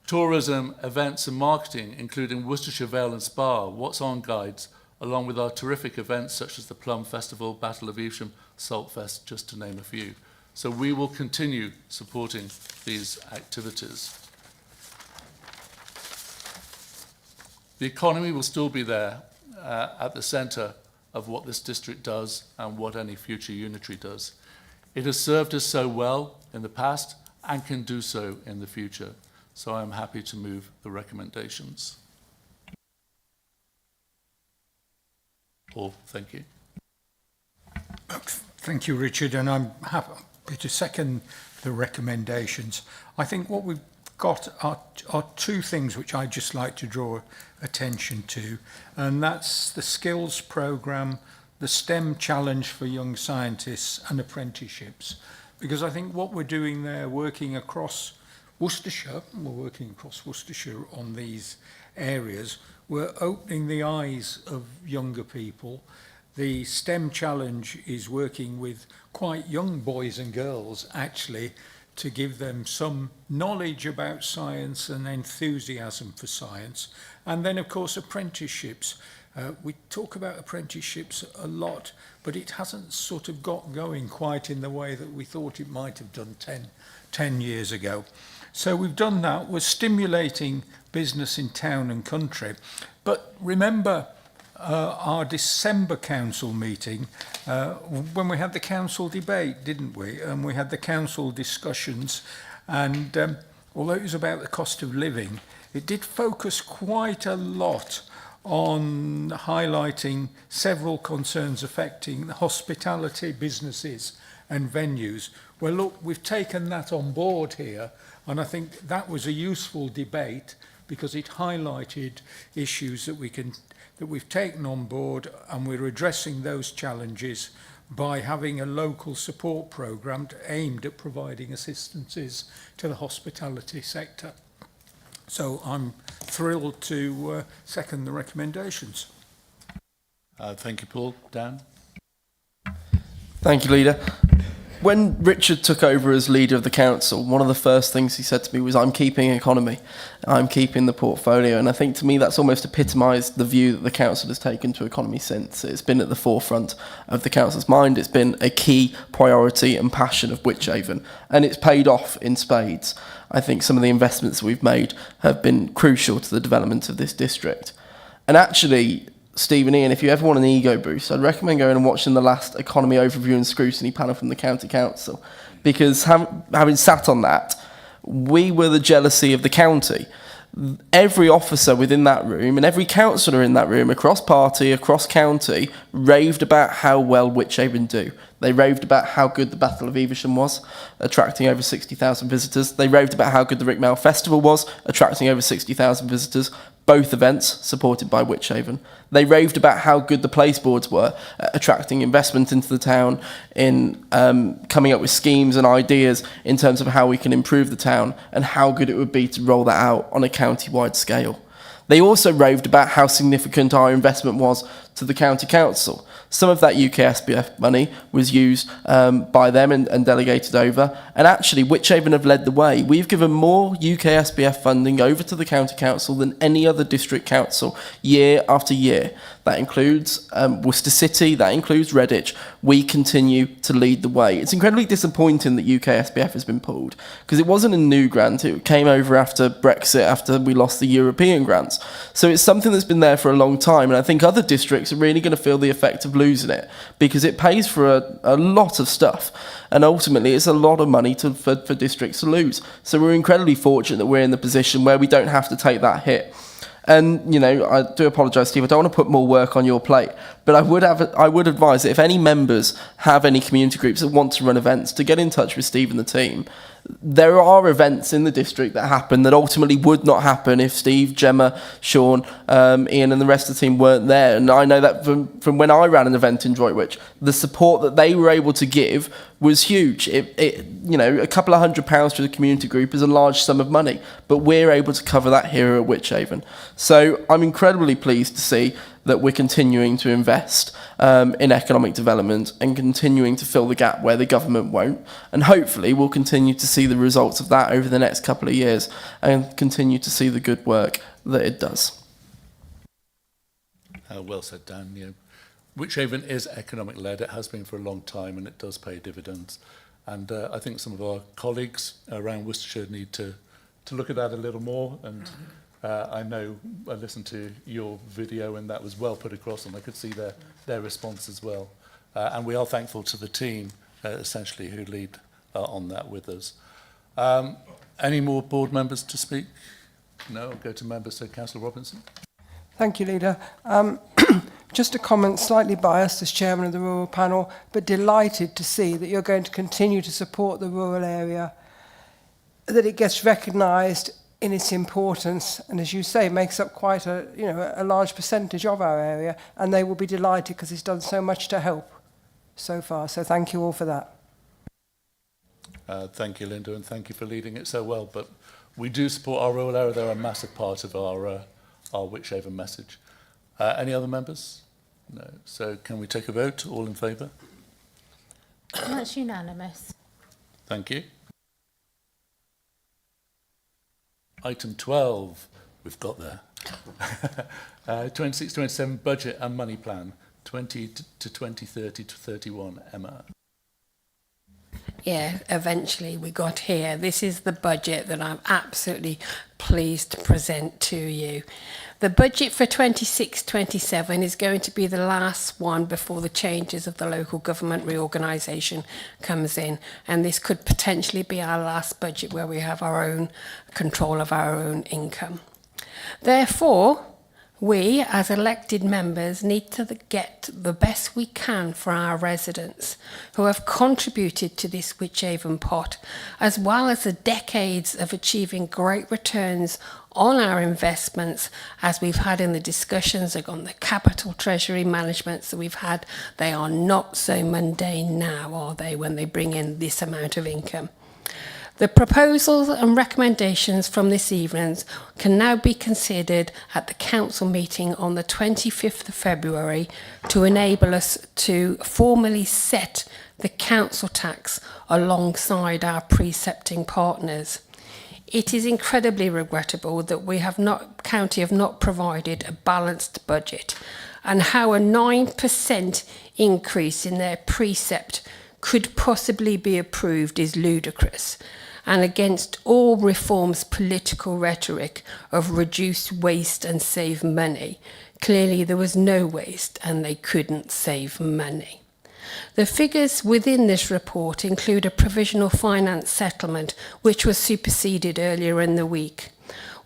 Tourism, events and marketing, including Worcestershire Vale and Spa, What's On guides, along with our terrific events such as the Plum Festival, Battle of Evesham, Saltfest, just to name a few. So we will continue supporting these activities. The economy will still be there at the centre of what this district does and what any future Unitary does. It has served us so well in the past and can do so in the future. So I'm happy to move the recommendations. Paul, thank you. Thank you, Richard, and I'm happy to second the recommendations. I think what we've got are two things which I'd just like to draw attention to, and that's the skills programme, the STEM challenge for young scientists and apprenticeships. Because I think what we're doing there, working across Worcestershire on these areas, we're opening the eyes of younger people. The STEM challenge is working with quite young boys and girls actually to give them some knowledge about science and enthusiasm for science. And then, of course, apprenticeships. We talk about apprenticeships a lot, but it hasn't sort of got going quite in the way that we thought it might have done 10 years ago. So we've done that. We're stimulating business in town and country. But remember our December council meeting, when we had the council debate, didn't we? And we had the council discussions. And although it was about the cost of living, it did focus quite a lot on highlighting several concerns affecting the hospitality businesses and venues. Well, look, we've taken that on board here, and I think that was a useful debate because it highlighted issues that we've taken on board, and we're addressing those challenges by having a local support programme aimed at providing assistances to the hospitality sector. So I'm thrilled to second the recommendations. Thank you, Paul. Dan? Thank you, Leader. When Richard took over as leader of the council, one of the first things he said to me was, I'm keeping economy, I'm keeping the portfolio. And I think to me that's almost epitomised the view that the council has taken to economy since. It's been at the forefront of the council's mind. It's been a key priority and passion of Wychavon, and it's paid off in spades. I think some of the investments that we've made have been crucial to the development of this district. And actually, Steve and Ian, if you ever want an ego boost, I'd recommend going and watching the last economy overview and scrutiny panel from the county council, because having sat on that, we were the jealousy of the county. Every officer within that room and every councillor in that room, across party, across county, raved about how well Wychavon do. They raved about how good the Battle of Evesham was, attracting over 60,000 visitors. They raved about how good the Rickmail Festival was, attracting over 60,000 visitors, both events supported by Wychavon. They raved about how good the place boards were, attracting investment into the town, in coming up with schemes and ideas in terms of how we can improve the town and how good it would be to roll that out on a county-wide scale. They also raved about how significant our investment was to the county council. Some of that UK SPF money was used by them and delegated over. And actually, Wychavon have led the way. We've given more UK SPF funding over to the county council than any other district council year after year. That includes Worcester City, that includes Redditch. We continue to lead the way. It's incredibly disappointing that UK SPF has been pulled, because it wasn't a new grant. It came over after Brexit, after we lost the European grants. So it's something that's been there for a long time, and I think other districts are really going to feel the effect of losing it, because it pays for a lot of stuff, and ultimately it's a lot of money for districts to lose. So we're incredibly fortunate that we're in the position where we don't have to take that hit. And, you know, I do apologise, Steve, I don't want to put more work on your plate, but I would advise that if any members have any community groups that want to run events, to get in touch with Steve and the team. There are events in the district that happen that ultimately would not happen if Steve, Gemma, Sean, Ian and the rest of the team weren't there. And I know that from when I ran an event in Droitwich, the support that they were able to give was huge. You know, a couple of £100 to the community group is a large sum of money, but we're able to cover that here at Wychavon. So I'm incredibly pleased to see that we're continuing to invest in economic development and continuing to fill the gap where the government won't. And hopefully we'll continue to see the results of that over the next couple of years and continue to see the good work that it does. Well said, Dan. You know, Wychavon is economic-led. It has been for a long time, and it does pay dividends. And I think some of our colleagues around Worcestershire need to look at that a little more. And I know I listened to your video, and that was well put across, and I could see their response as well. And we are thankful to the team, essentially, who lead on that with us. Any more board members to speak? No, I'll go to members. So, Councillor Robinson. Thank you, Leader. Just a comment, slightly biased as chairman of the rural panel, but delighted to see that you're going to continue to support the rural area, that it gets recognised in its importance, and as you say, makes up quite a large percentage of our area, and they will be delighted because it's done so much to help so far. So thank you all for that. Thank you, Linda, and thank you for leading it so well. But we do support our rural area. They're a massive part of our Wychavon message. Any other members? No. So can we take a vote? All in favour? That's unanimous. Thank you. Item 12, we've got there. 26-27 budget and money plan, 20 to 2030 to 31, Emma. Yeah, eventually we got here. This is the budget that I'm absolutely pleased to present to you. The budget for 26-27 is going to be the last one before the changes of the local government reorganisation comes in, and this could potentially be our last budget where we have our own control of our own income. Therefore, we, as elected members, need to get the best we can for our residents who have contributed to this Wychavon pot, as well as the decades of achieving great returns on our investments, as we've had in the discussions on the capital treasury managements that we've had. They are not so mundane now, are they, when they bring in this amount of income? The proposals and recommendations from this evening can now be considered at the council meeting on the 25th of February to enable us to formally set the council tax alongside our precepting partners. It is incredibly regrettable that county have not provided a balanced budget, and how a 9% increase in their precept could possibly be approved is ludicrous, and against all Reform's political rhetoric of reduce waste and save money. Clearly there was no waste and they couldn't save money. The figures within this report include a provisional finance settlement which was superseded earlier in the week.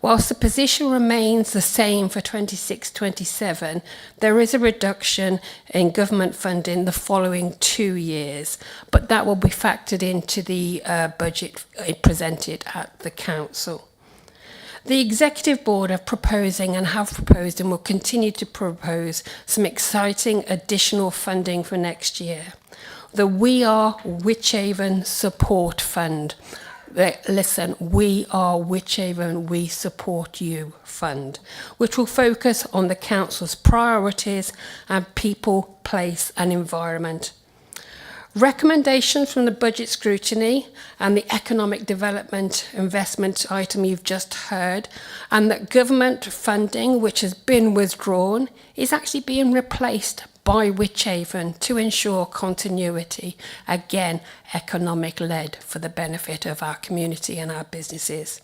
Whilst the position remains the same for 26-27, there is a reduction in government funding the following 2 years, but that will be factored into the budget presented at the council. The Executive Board are proposing and have proposed and will continue to propose some exciting additional funding for next year. The We Are Wychavon Support Fund. Listen, We Are Wychavon, We Support You Fund, which will focus on the council's priorities and people, place and environment. Recommendations from the budget scrutiny and the economic development investment item you've just heard, and that government funding, which has been withdrawn, is actually being replaced by Wychavon to ensure continuity, again, economic-led for the benefit of our community and our businesses.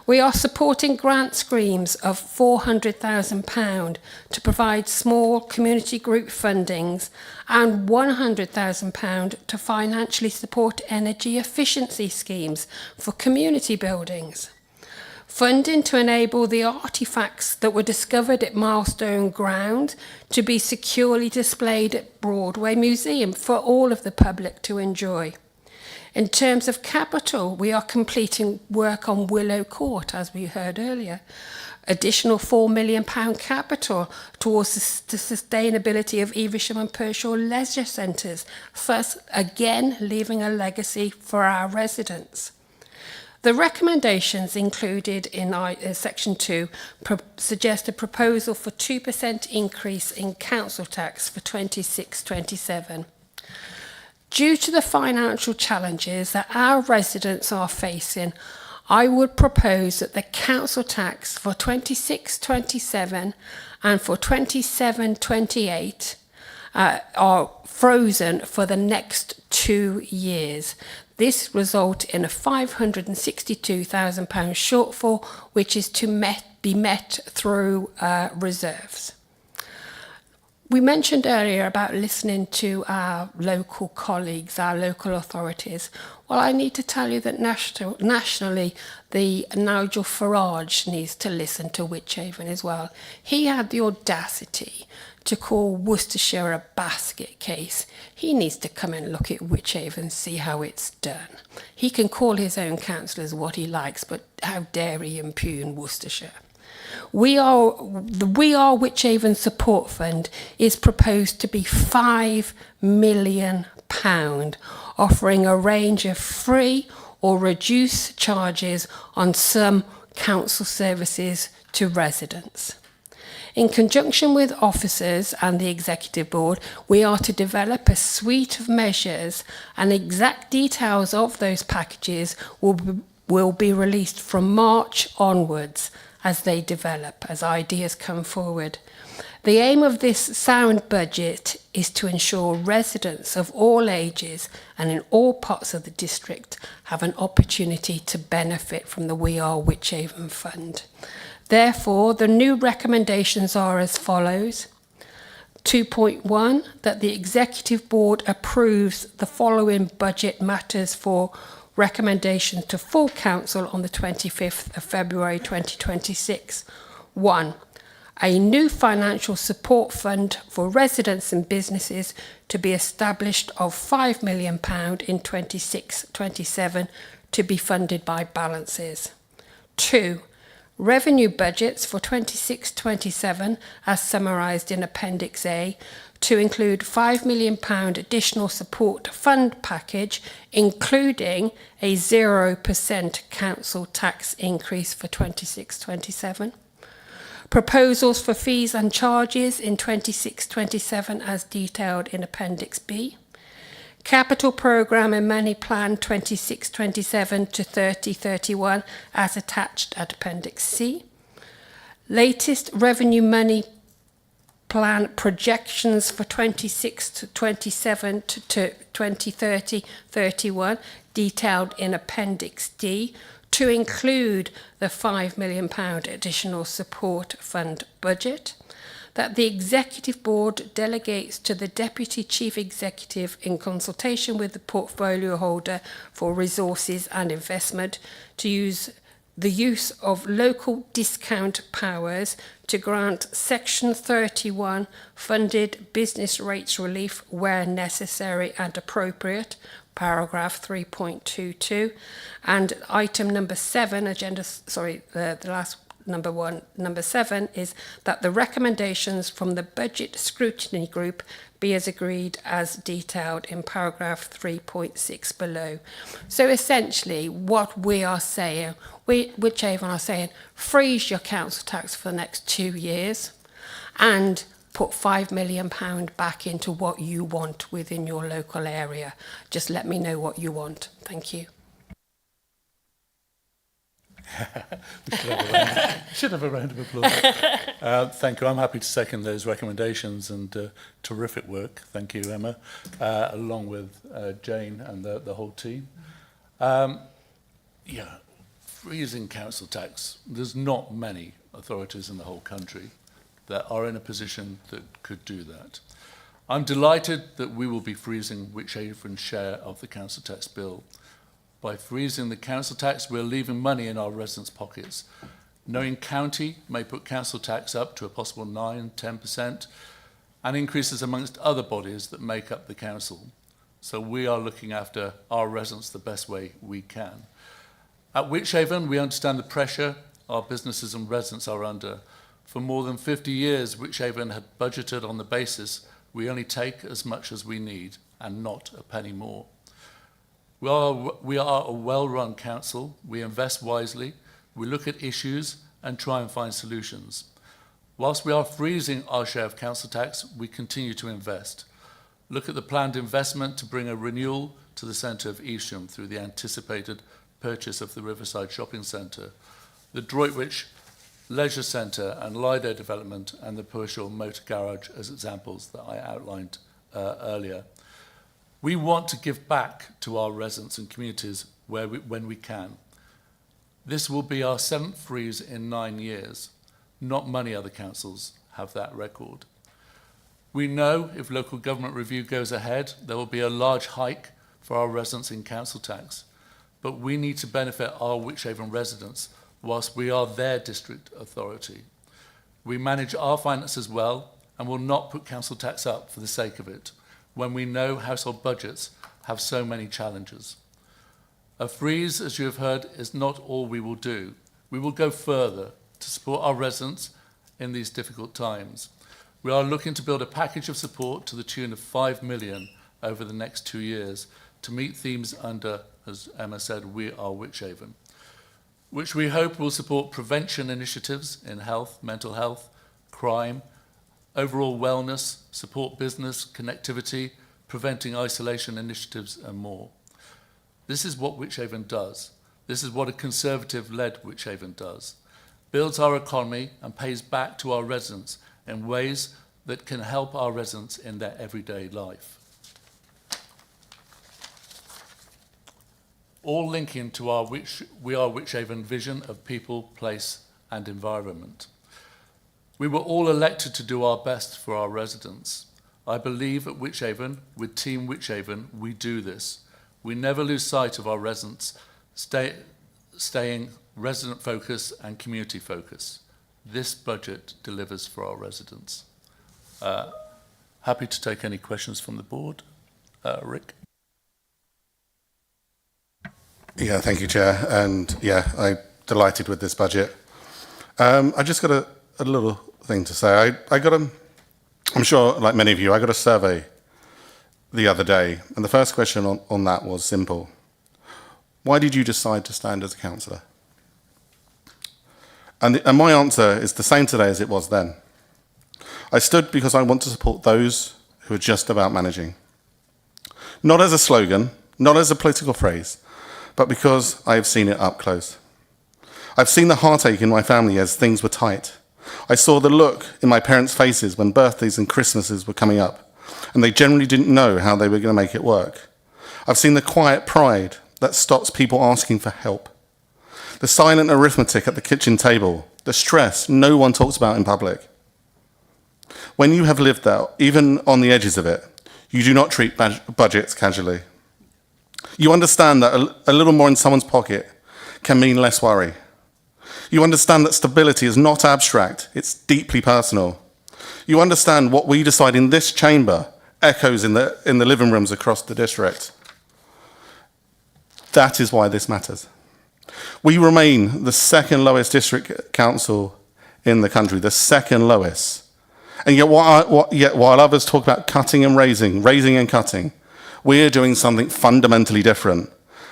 We are supporting grant schemes of £400,000 to provide small community group fundings and £100,000 to financially support energy efficiency schemes for community buildings. Funding to enable the artefacts that were discovered at Milestone Ground to be securely displayed at Broadway Museum for all of the public to enjoy. In terms of capital, we are completing work on Willow Court, as we heard earlier. Additional £4 million capital towards the sustainability of Evesham and Pershore leisure centres, thus again leaving a legacy for our residents. The recommendations included in Section 2 suggest a proposal for 2% increase in council tax for 26-27. Due to the financial challenges that our residents are facing, I would propose that the council tax for 26-27 and for 27-28 are frozen for the next 2 years. This result in a £562,000 shortfall, which is to be met through reserves. We mentioned earlier about listening to our local colleagues, our local authorities. Well, I need to tell you that nationally, the Nigel Farage needs to listen to Wychavon as well. He had the audacity to call Worcestershire a basket case. He needs to come and look at Wychavon and see how it's done. He can call his own councillors what he likes, but how dare he impugn Worcestershire? The We Are Wychavon Support Fund is proposed to be £5 million, offering a range of free or reduced charges on some council services to residents. In conjunction with officers and the Executive Board, we are to develop a suite of measures, and exact details of those packages will will be released from March onwards as they develop, as ideas come forward. The aim of this sound budget is to ensure residents of all ages and in all parts of the district have an opportunity to benefit from the We Are Wychavon Fund. Therefore, the new recommendations are as follows. 2.1, that the Executive Board approves the following budget matters for recommendation to full Council on the 25th of February 2026. 1. A new financial support fund for residents and businesses to be established of £5 million in 26-27 to be funded by balances. 2. Revenue budgets for 26-27 as summarised in Appendix A to include £5 million additional support fund package, including a 0% council tax increase for 26-27. Proposals for fees and charges in 26-27 as detailed in Appendix B. Capital Programme and Money Plan 26-27 to 30-31 as attached at Appendix C. Latest revenue money plan projections for 26-27 to 2030-31 detailed in Appendix D, to include the £5 million additional support fund budget, that the Executive Board delegates to the Deputy Chief Executive in consultation with the portfolio holder for resources and investment to use the use of local discount powers to grant Section 31 funded business rates relief where necessary and appropriate, paragraph 3.22, and item number 7, the last number 7 is that the recommendations from the Budget Scrutiny Group be as agreed as detailed in paragraph 3.6 below. So essentially what we are saying, Wychavon are saying, freeze your council tax for the next 2 years and put £5 million back into what you want within your local area. Just let me know what you want. Thank you. We should have a round of applause. Thank you. I'm happy to second those recommendations and terrific work. Thank you, Emma, along with Jane and the whole team. Freezing council tax. There's not many authorities in the whole country that are in a position that could do that. I'm delighted that we will be freezing Wychavon's share of the council tax bill. By freezing the council tax, we're leaving money in our residents' pockets. Knowing county may put council tax up to a possible 9-10% and increases amongst other bodies that make up the council. So we are looking after our residents the best way we can. At Wychavon, we understand the pressure our businesses and residents are under. For more than 50 years, Wychavon had budgeted on the basis we only take as much as we need and not a penny more. We are a well-run council. We invest wisely. We look at issues and try and find solutions. Whilst we are freezing our share of council tax, we continue to invest. Look at the planned investment to bring a renewal to the centre of Evesham through the anticipated purchase of the Riverside Shopping Centre, the Droitwich Leisure Centre and Lido development, and the Purshall Motor Garage as examples that I outlined earlier. We want to give back to our residents and communities when we can. This will be our 7th freeze in 9 years. Not many other councils have that record. We know if local government review goes ahead, there will be a large hike for our residents in council tax. But we need to benefit our Wychavon residents whilst we are their district authority. We manage our finances well and will not put council tax up for the sake of it, when we know household budgets have so many challenges. A freeze, as you have heard, is not all we will do. We will go further to support our residents in these difficult times. We are looking to build a package of support to the tune of £5 million over the next 2 years to meet themes under, as Emma said, We Are Wychavon, which we hope will support prevention initiatives in health, mental health, crime, overall wellness, support business, connectivity, preventing isolation initiatives and more. This is what Wychavon does. This is what a Conservative-led Wychavon does. Builds our economy and pays back to our residents in ways that can help our residents in their everyday life. All linking to our We Are Wychavon vision of people, place and environment. We were all elected to do our best for our residents. I believe at Wychavon, with Team Wychavon, we do this. We never lose sight of our residents, staying resident focus and community focus. This budget delivers for our residents. Happy to take any questions from the board. Rick? Yeah, thank you, Chair. And yeah, I'm delighted with this budget. I just got a little thing to say. I'm sure, like many of you, I got a survey the other day, and the first question on that was simple. Why did you decide to stand as a councillor? And my answer is the same today as it was then. I stood because I want to support those who are just about managing. Not as a slogan, not as a political phrase, but because I have seen it up close. I've seen the heartache in my family as things were tight. I saw the look in my parents' faces when birthdays and Christmases were coming up, and they generally didn't know how they were going to make it work. I've seen the quiet pride that stops people asking for help. The silent arithmetic at the kitchen table, the stress no one talks about in public. When you have lived that, even on the edges of it, you do not treat budgets casually. You understand that a little more in someone's pocket can mean less worry. You understand that stability is not abstract, it's deeply personal. You understand what we decide in this chamber echoes in the living rooms across the district. That is why this matters. We remain the second lowest district council in the country, the second lowest. And yet while others talk about cutting and raising and cutting, we are doing something fundamentally different.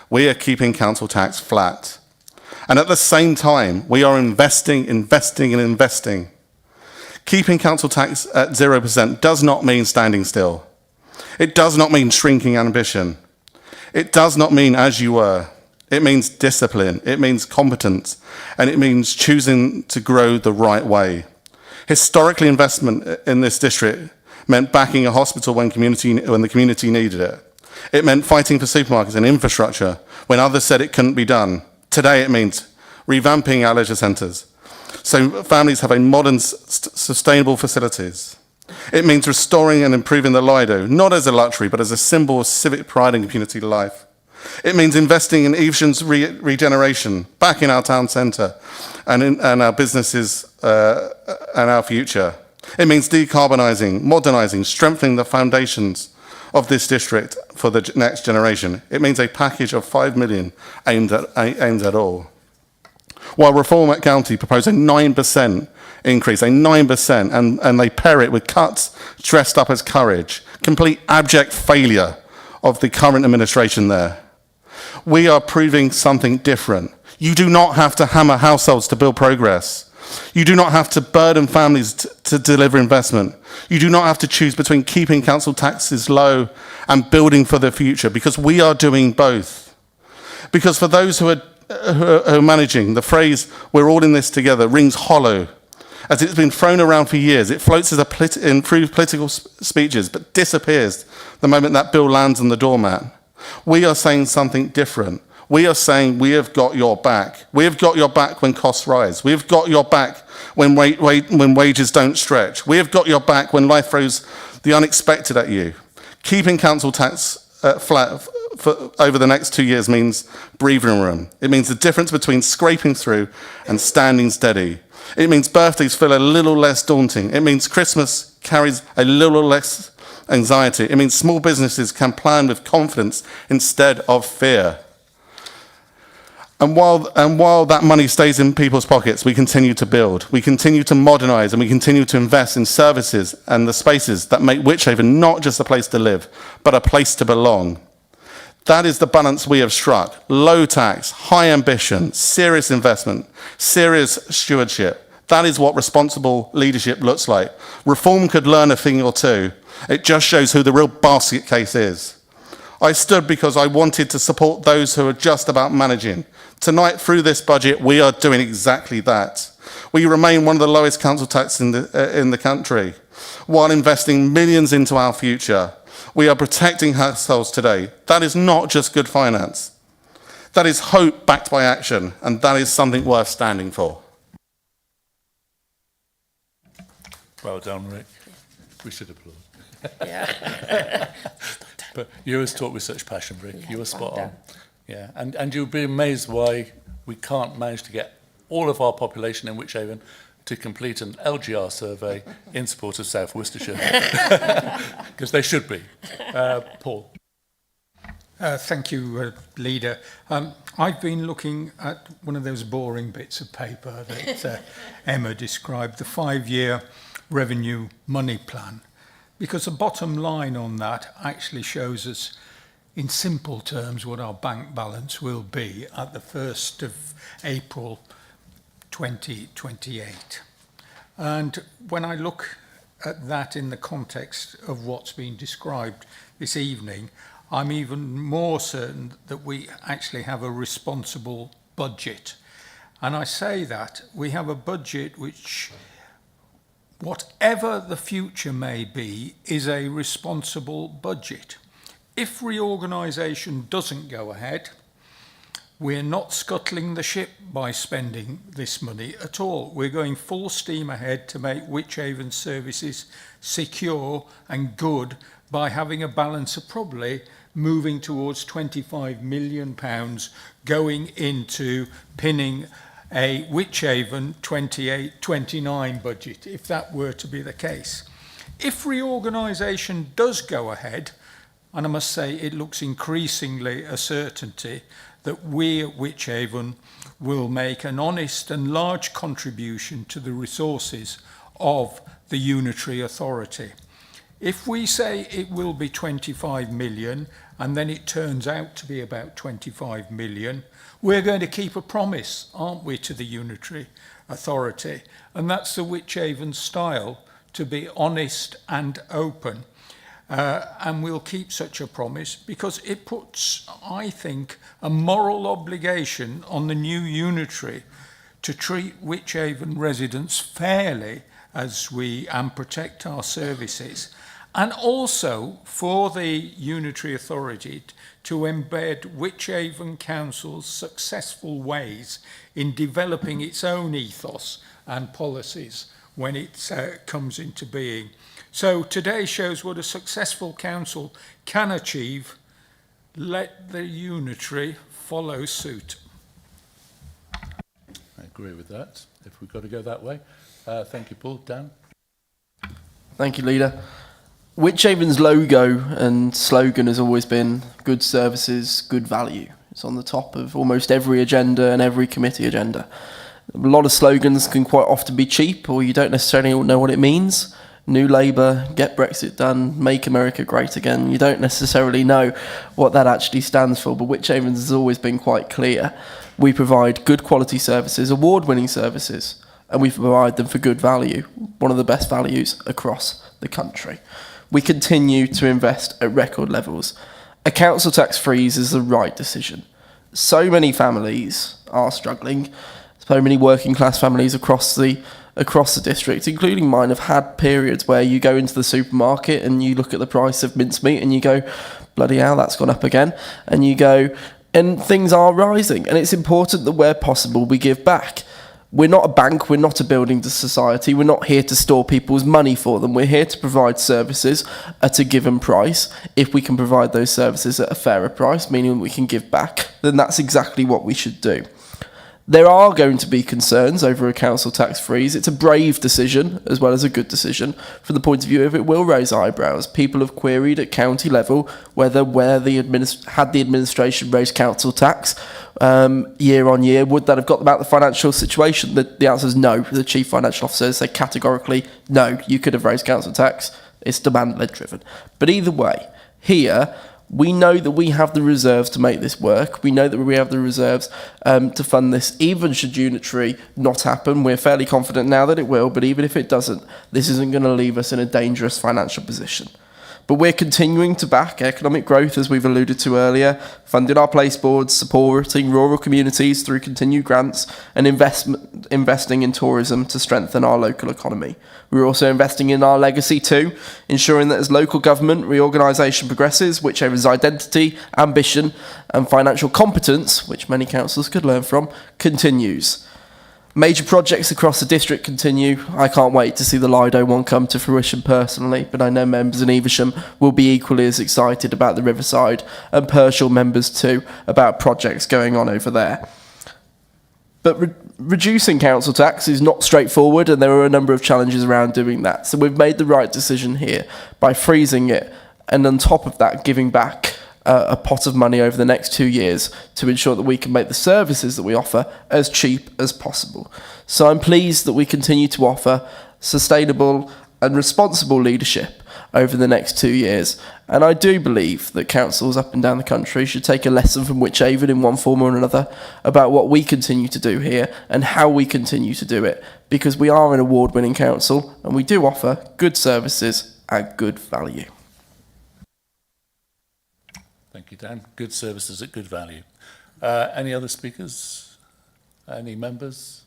We are keeping council tax flat. And at the same time, we are investing. Keeping council tax at 0% does not mean standing still. It does not mean shrinking ambition. It does not mean as you were. It means discipline. It means competence. And it means choosing to grow the right way. Historically, investment in this district meant backing a hospital when the community needed it. It meant fighting for supermarkets and infrastructure when others said it couldn't be done. Today it means revamping our leisure centres so families have a modern, sustainable facilities. It means restoring and improving the Lido, not as a luxury, but as a symbol of civic pride and community life. It means investing in Evesham's regeneration, back in our town centre and our businesses and our future. It means decarbonising, modernising, strengthening the foundations of this district for the next generation. It means a package of 5 million aimed at all. While Reform at County propose a 9% increase, 9%, and they pair it with cuts dressed up as courage, complete abject failure of the current administration there. We are proving something different. You do not have to hammer households to build progress. You do not have to burden families to deliver investment. You do not have to choose between keeping council taxes low and building for the future, because we are doing both. Because for those who are managing, the phrase, we're all in this together, rings hollow. As it's been thrown around for years, it floats as improved political speeches, but disappears the moment that bill lands on the doormat. We are saying something different. We are saying we have got your back. We have got your back when costs rise. We have got your back when wages don't stretch. We have got your back when life throws the unexpected at you. Keeping council tax flat for over the next 2 years means breathing room. It means the difference between scraping through and standing steady. It means birthdays feel a little less daunting. It means Christmas carries a little less anxiety. It means small businesses can plan with confidence instead of fear. And while that money stays in people's pockets, we continue to build, we continue to modernise, and we continue to invest in services and the spaces that make Wychavon not just a place to live, but a place to belong. That is the balance we have struck. Low tax, high ambition, serious investment, serious stewardship. That is what responsible leadership looks like. Reform could learn a thing or two. It just shows who the real basket case is. I stood because I wanted to support those who are just about managing. Tonight, through this budget, we are doing exactly that. We remain one of the lowest council tax in the country, while investing millions into our future. We are protecting households today. That is not just good finance. That is hope backed by action, and that is something worth standing for. Well done, Rick. We should applaud. Yeah. But you always talk with such passion, Rick. Yeah, You were spot well on. Yeah, and you'll be amazed why we can't manage to get all of our population in Wychavon to complete an LGR survey in support of South Worcestershire. Because they should be. Paul. Thank you, Leader. I've been looking at one of those boring bits of paper that Emma described, the 5-year revenue money plan, because the bottom line on that actually shows us in simple terms what our bank balance will be at the 1st of April 2028. And when I look at that in the context of what's been described this evening, I'm even more certain that we actually have a responsible budget. And I say that we have a budget which, whatever the future may be, is a responsible budget. If reorganisation doesn't go ahead, we're not scuttling the ship by spending this money at all. We're going full steam ahead to make Wychavon services secure and good by having a balance of probably moving towards £25 million going into pinning a Wychavon 28-29 budget, if that were to be the case. If reorganisation does go ahead, and I must say it looks increasingly a certainty that we at Wychavon will make an honest and large contribution to the resources of the unitary authority. If we say it will be 25 million and then it turns out to be about 25 million, we're going to keep a promise, aren't we, to the unitary authority? And that's the Wychavon style, to be honest and open. And we'll keep such a promise because it puts, I think, a moral obligation on the new unitary to treat Wychavon residents fairly and protect our services. And also for the unitary authority to embed Wychavon Council's successful ways in developing its own ethos and policies when it comes into being. So today shows what a successful council can achieve. Let the unitary follow suit. I agree with that, if we've got to go that way. Thank you, Paul. Dan? Thank you, Leader. Wychavon's logo and slogan has always been good services, good value. It's on the top of almost every agenda and every committee agenda. A lot of slogans can quite often be cheap, or you don't necessarily know what it means. New Labour, get Brexit done, make America great again. You don't necessarily know what that actually stands for, but Wychavon has always been quite clear. We provide good quality services, award-winning services, and we provide them for good value, one of the best values across the country. We continue to invest at record levels. A council tax freeze is the right decision. So many families are struggling. So many working class families across the district, including mine, have had periods where you go into the supermarket and you look at the price of mincemeat and you go, bloody hell, that's gone up again. And you go, and things are rising. And it's important that where possible we give back. We're not a bank, we're not a building society, we're not here to store people's money for them. We're here to provide services at a given price. If we can provide those services at a fairer price, meaning we can give back, then that's exactly what we should do. There are going to be concerns over a council tax freeze. It's a brave decision as well as a good decision from the point of view of it will raise eyebrows. People have queried at county level whether where the administration raised council tax year on year, would that have got them out of the financial situation? The answer is no. The chief financial officers say categorically, no, you could have raised council tax. It's demand-led driven. But either way, here, we know that we have the reserves to make this work. We know that we have the reserves to fund this, even should unitary not happen. We're fairly confident now that it will, but even if it doesn't, this isn't going to leave us in a dangerous financial position. But we're continuing to back economic growth, as we've alluded to earlier, funding our place boards, supporting rural communities through continued grants, and investing in tourism to strengthen our local economy. We're also investing in our legacy too, ensuring that as local government reorganisation progresses, Wychaven's identity, ambition and financial competence, which many councils could learn from, continues. Major projects across the district continue. I can't wait to see the Lido one come to fruition personally, but I know members in Evesham will be equally as excited about the Riverside, and Pershore members too, about projects going on over there. But reducing council tax is not straightforward, and there are a number of challenges around doing that. So we've made the right decision here by freezing it, and on top of that, giving back a pot of money over the next 2 years to ensure that we can make the services that we offer as cheap as possible. So I'm pleased that we continue to offer sustainable and responsible leadership over the next 2 years. And I do believe that councils up and down the country should take a lesson from Wychaven in one form or another about what we continue to do here and how we continue to do it, because we are an award-winning council and we do offer good services at good value. Thank you, Dan. Good services at good value. Any other speakers? Any members?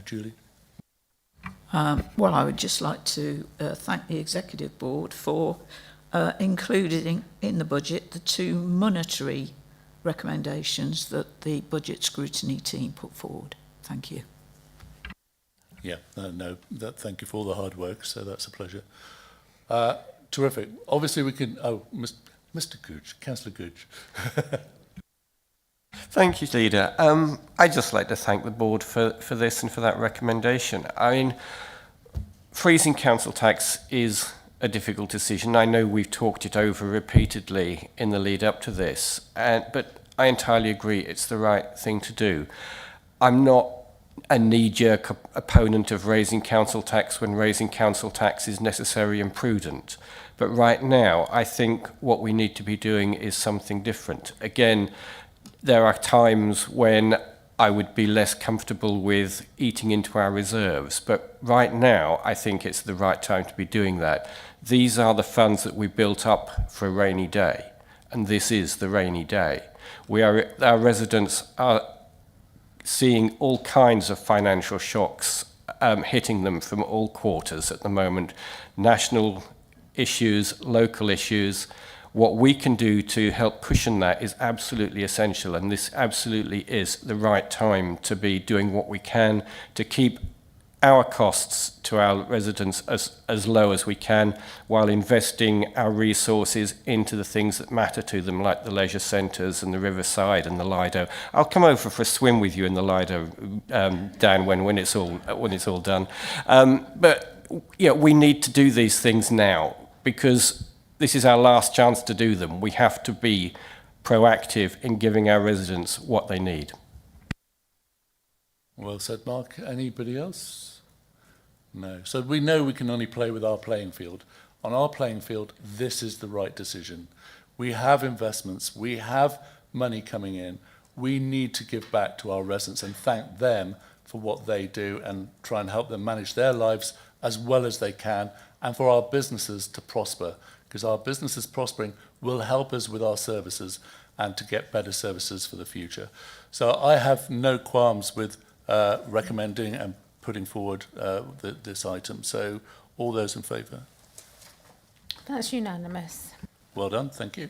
Julie? Well, I would just like to thank the Executive Board for including in the budget the 2 monetary recommendations that the Budget Scrutiny team put forward. Thank you. Yeah, thank you for all the hard work, so that's a pleasure. Terrific. Obviously we can... Oh, Mr. Gooch, Councillor Gooch. Thank you, Leader. I'd just like to thank the board for this and for that recommendation. I mean, freezing council tax is a difficult decision. I know we've talked it over repeatedly in the lead up to this, but I entirely agree it's the right thing to do. I'm not a knee-jerk opponent of raising council tax when raising council tax is necessary and prudent. But right now, I think what we need to be doing is something different. Again, there are times when I would be less comfortable with eating into our reserves. But right now, I think it's the right time to be doing that. These are the funds that we built up for a rainy day. And this is the rainy day. Our residents are seeing all kinds of financial shocks hitting them from all quarters at the moment. National issues, local issues. What we can do to help cushion that is absolutely essential, and this absolutely is the right time to be doing what we can to keep our costs to our residents as low as we can, while investing our resources into the things that matter to them, like the leisure centres and the Riverside and the Lido. I'll come over for a swim with you in the Lido, Dan, when it's all done. But yeah, we need to do these things now, because this is our last chance to do them. We have to be proactive in giving our residents what they need. Well said, Mark. Anybody else? No. So we know we can only play with our playing field. On our playing field, this is the right decision. We have investments. We have money coming in. We need to give back to our residents and thank them for what they do and try and help them manage their lives as well as they can, and for our businesses to prosper, because our businesses prospering will help us with our services and to get better services for the future. So I have no qualms with recommending and putting forward this item. So all those in favour? That's unanimous. Well done, thank you.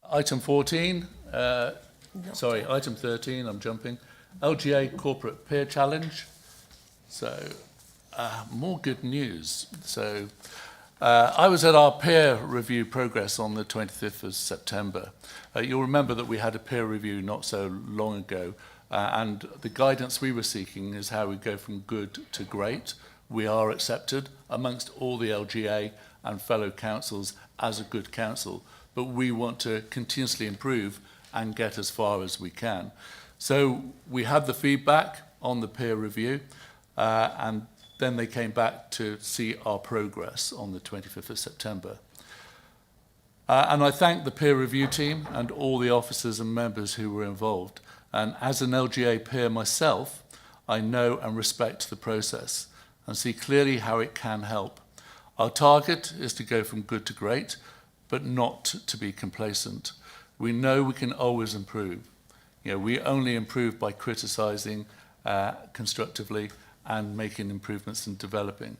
Item 14, item 13, I'm jumping. LGA Corporate Peer Challenge. So more good news. So I was at our peer review progress on the 25th of September. You'll remember that we had a peer review not so long ago, and the guidance we were seeking is how we go from good to great. We are accepted amongst all the LGA and fellow councils as a good council, but we want to continuously improve and get as far as we can. So we had the feedback on the peer review, and then they came back to see our progress on the 25th of September. And I thank the peer review team and all the officers and members who were involved. And as an LGA peer myself, I know and respect the process. and see clearly how it can help. Our target is to go from good to great, but not to be complacent. We know we can always improve. We only improve by criticising constructively and making improvements and developing.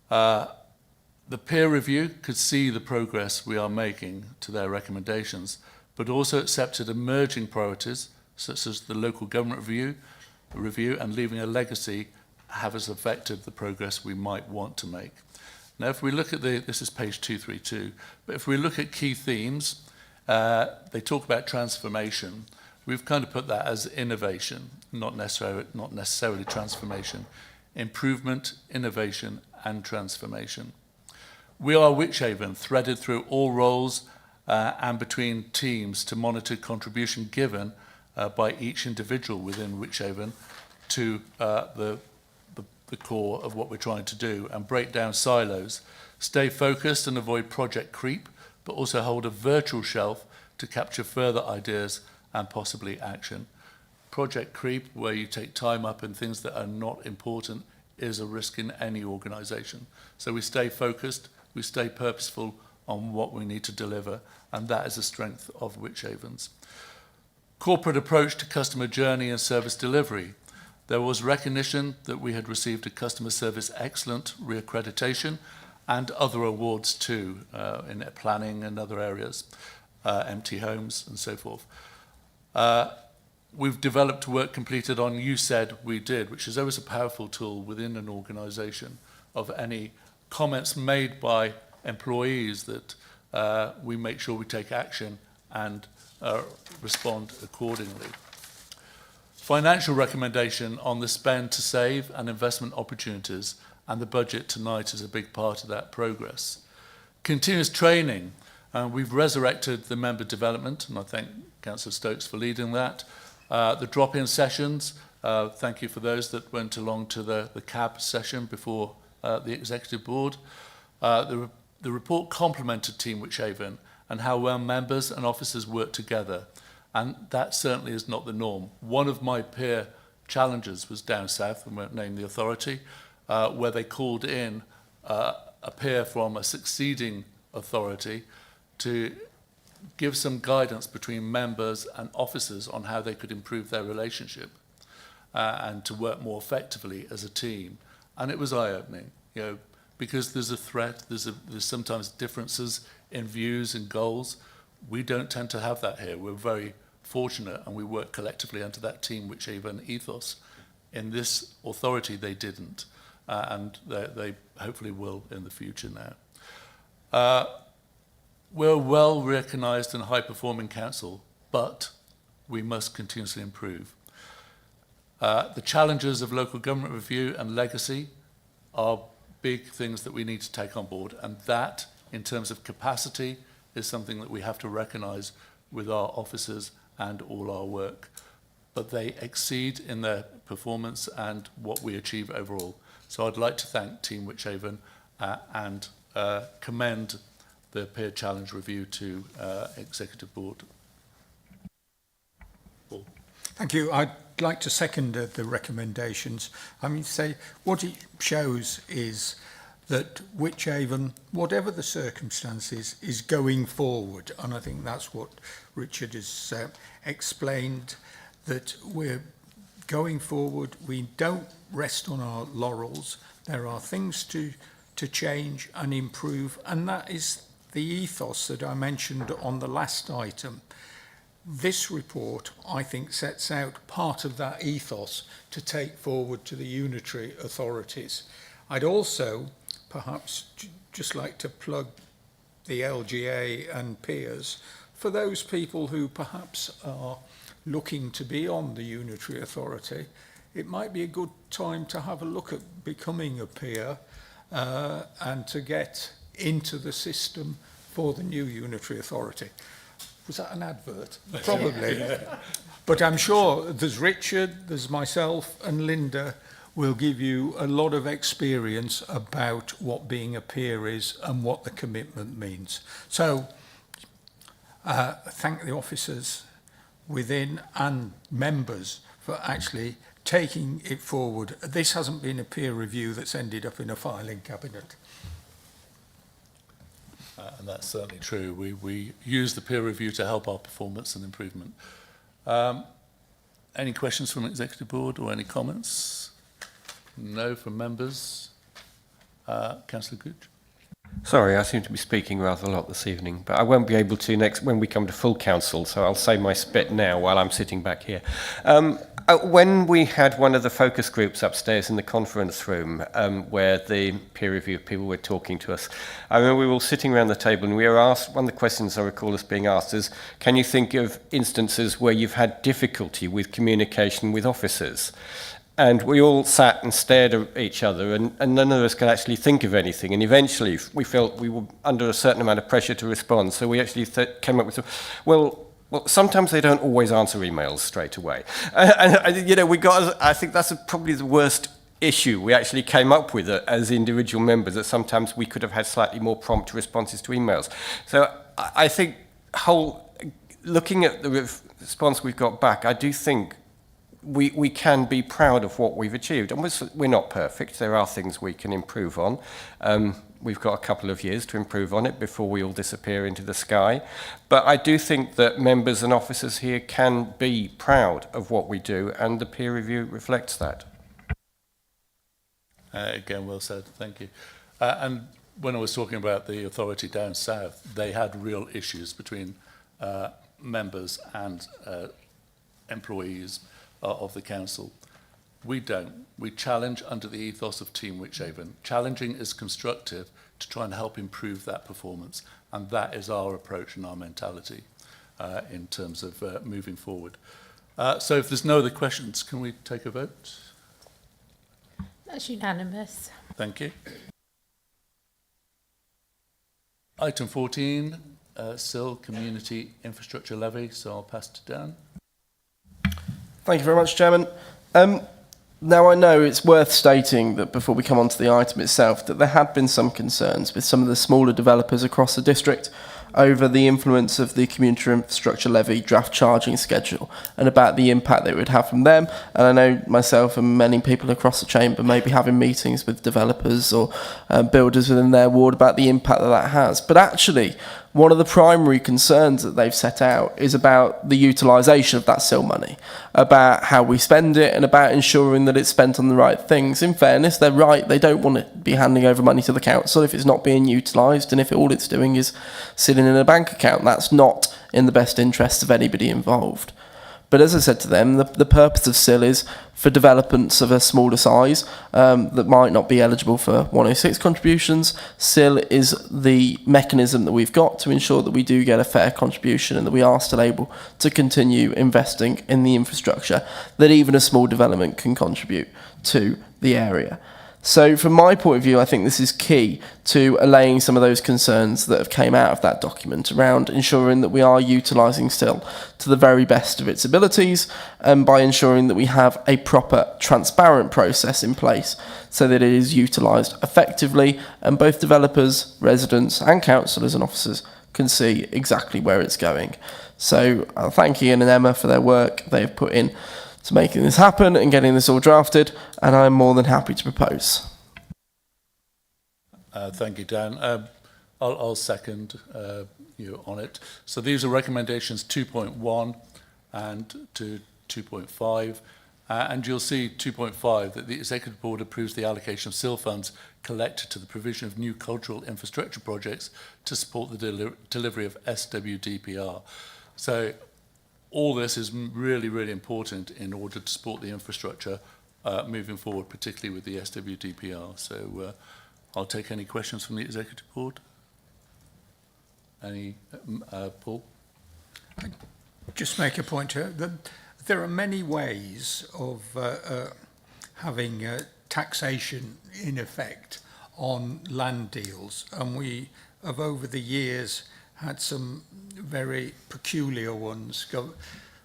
The peer review could see the progress we are making to their recommendations, but also accepted emerging priorities, such as the local government review and leaving a legacy have as affected the progress we might want to make. Now, if we look at this is page 232, but if we look at key themes, they talk about transformation. We've kind of put that as innovation, not necessarily transformation. Improvement, innovation, and transformation. We are Wychavon, threaded through all roles and between teams to monitor contribution given by each individual within Wychavon to the core of what we're trying to do, and break down silos, stay focused and avoid project creep, but also hold a virtual shelf to capture further ideas and possibly action. Project creep, where you take time up in things that are not important, is a risk in any organisation. So we stay focused, we stay purposeful on what we need to deliver, and that is a strength of Wychavon's. Corporate approach to customer journey and service delivery. There was recognition that we had received a customer service excellent reaccreditation and other awards too, in planning and other areas, empty homes and so forth. We've developed work completed on You Said We Did, which is always a powerful tool within an organisation of any comments made by employees that we make sure we take action and respond accordingly. Financial recommendation on the spend to save and investment opportunities, and the budget tonight is a big part of that progress. Continuous training. We've resurrected the member development, and I thank Councillor Stokes for leading that. The drop-in sessions, thank you for those that went along to the CAB session before the Executive Board. The report complemented Team Wychavon and how well members and officers work together, and that certainly is not the norm. One of my peer challenges was down south, I won't name the authority, where they called in a peer from a succeeding authority to give some guidance between members and officers on how they could improve their relationship and to work more effectively as a team. And it was eye-opening, because there's a threat, there's sometimes differences in views and goals. We don't tend to have that here. We're very fortunate, and we work collectively under that Team Wychavon ethos. In this authority, they didn't, and they hopefully will in the future now. We're a well-recognised and high-performing council, but we must continuously improve. The challenges of local government review and legacy are big things that we need to take on board, and that, in terms of capacity, is something that we have to recognise with our officers and all our work. But they exceed in their performance and what we achieve overall. So I'd like to thank Team Wychavon and commend the peer challenge review to Executive Board. Paul. Thank you. I'd like to second the recommendations. I mean, say what it shows is that Wychavon, whatever the circumstances, is going forward. And I think that's what Richard has explained, that we're going forward. We don't rest on our laurels. There are things to change and improve, and that is the ethos that I mentioned on the last item. This report, I think, sets out part of that ethos to take forward to the unitary authorities. I'd also perhaps just like to plug the LGA and peers for those people who perhaps are looking to be on the unitary authority. It might be a good time to have a look at becoming a peer and to get into the system for the new unitary authority. Was that an advert? Probably. But I'm sure there's Richard, there's myself, and Linda will give you a lot of experience about what being a peer is and what the commitment means. So thank the officers within and members for actually taking it forward. This hasn't been a peer review that's ended up in a filing cabinet. And that's certainly true. We use the peer review to help our performance and improvement. Any questions from the Executive Board or any comments? No from members. Councillor Gooch. Sorry, I seem to be speaking rather a lot this evening, but I won't be able to next when we come to full council, so I'll say my spit now while I'm sitting back here. When we had one of the focus groups upstairs in the conference room where the peer review people were talking to us, I remember we were all sitting around the table and we were asked, one of the questions I recall us being asked is, can you think of instances where you've had difficulty with communication with officers? And we all sat and stared at each other, and none of us could actually think of anything. And eventually, we felt we were under a certain amount of pressure to respond. So we actually came up with, well, sometimes they don't always answer emails straight away. And you know, I think that's probably the worst issue we actually came up with as individual members, that sometimes we could have had slightly more prompt responses to emails. So I think looking at the response we've got back, I do think we can be proud of what we've achieved. And we're not perfect. There are things we can improve on. We've got a couple of years to improve on it before we all disappear into the sky. But I do think that members and officers here can be proud of what we do, and the peer review reflects that. Again, well said. Thank you. And when I was talking about the authority down south, they had real issues between members and employees of the council. We don't. We challenge under the ethos of Team Wychavon. Challenging is constructive to try and help improve that performance, and that is our approach and our mentality in terms of moving forward. So if there's no other questions, can we take a vote? That's unanimous. Thank you. Item 14, SIL Community Infrastructure Levy, so I'll pass to Dan. Thank you very much, Chairman. Now, I know it's worth stating that before we come on to the item itself, that there had been some concerns with some of the smaller developers across the district over the influence of the Community Infrastructure Levy draft charging schedule and about the impact that it would have from them. And I know myself and many people across the chamber may be having meetings with developers or builders within their ward about the impact that that has. But actually, one of the primary concerns that they've set out is about the utilisation of that SIL money, about how we spend it and about ensuring that it's spent on the right things. In fairness, they're right. They don't want to be handing over money to the council if it's not being utilised, and if all it's doing is sitting in a bank account. That's not in the best interests of anybody involved. But as I said to them, the purpose of SIL is for developments of a smaller size that might not be eligible for 106 contributions. SIL is the mechanism that we've got to ensure that we do get a fair contribution and that we are still able to continue investing in the infrastructure that even a small development can contribute to the area. So from my point of view, I think this is key to allaying some of those concerns that have came out of that document around ensuring that we are utilising SIL to the very best of its abilities, and by ensuring that we have a proper, transparent process in place so that it is utilised effectively and both developers, residents and councillors and officers can see exactly where it's going. So I'll thank Ian and Emma for their work they've put in to making this happen and getting this all drafted, and I'm more than happy to propose. Thank you, Dan. I'll second you on it. So these are recommendations 2.1 and to 2.5, and you'll see 2.5 that the Executive Board approves the allocation of SIL funds collected to the provision of new cultural infrastructure projects to support the delivery of SWDPR. So all this is really, really important in order to support the infrastructure moving forward, particularly with the SWDPR. So I'll take any questions from the Executive Board. Any, Paul? I'd just make a point here that there are many ways of having taxation in effect on land deals, and we have over the years had some very peculiar ones.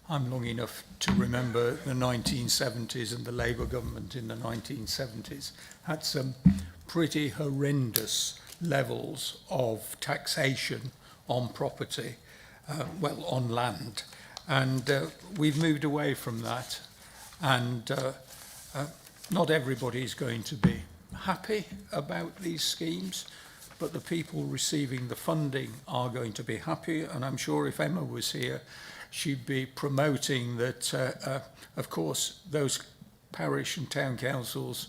I'm long enough to remember the 1970s, and the Labour government in the 1970s had some pretty horrendous levels of taxation on property, on land. And we've moved away from that. And Not everybody is going to be happy about these schemes, but the people receiving the funding are going to be happy. And I'm sure if Emma was here, she'd be promoting that, of course, those parish and town councils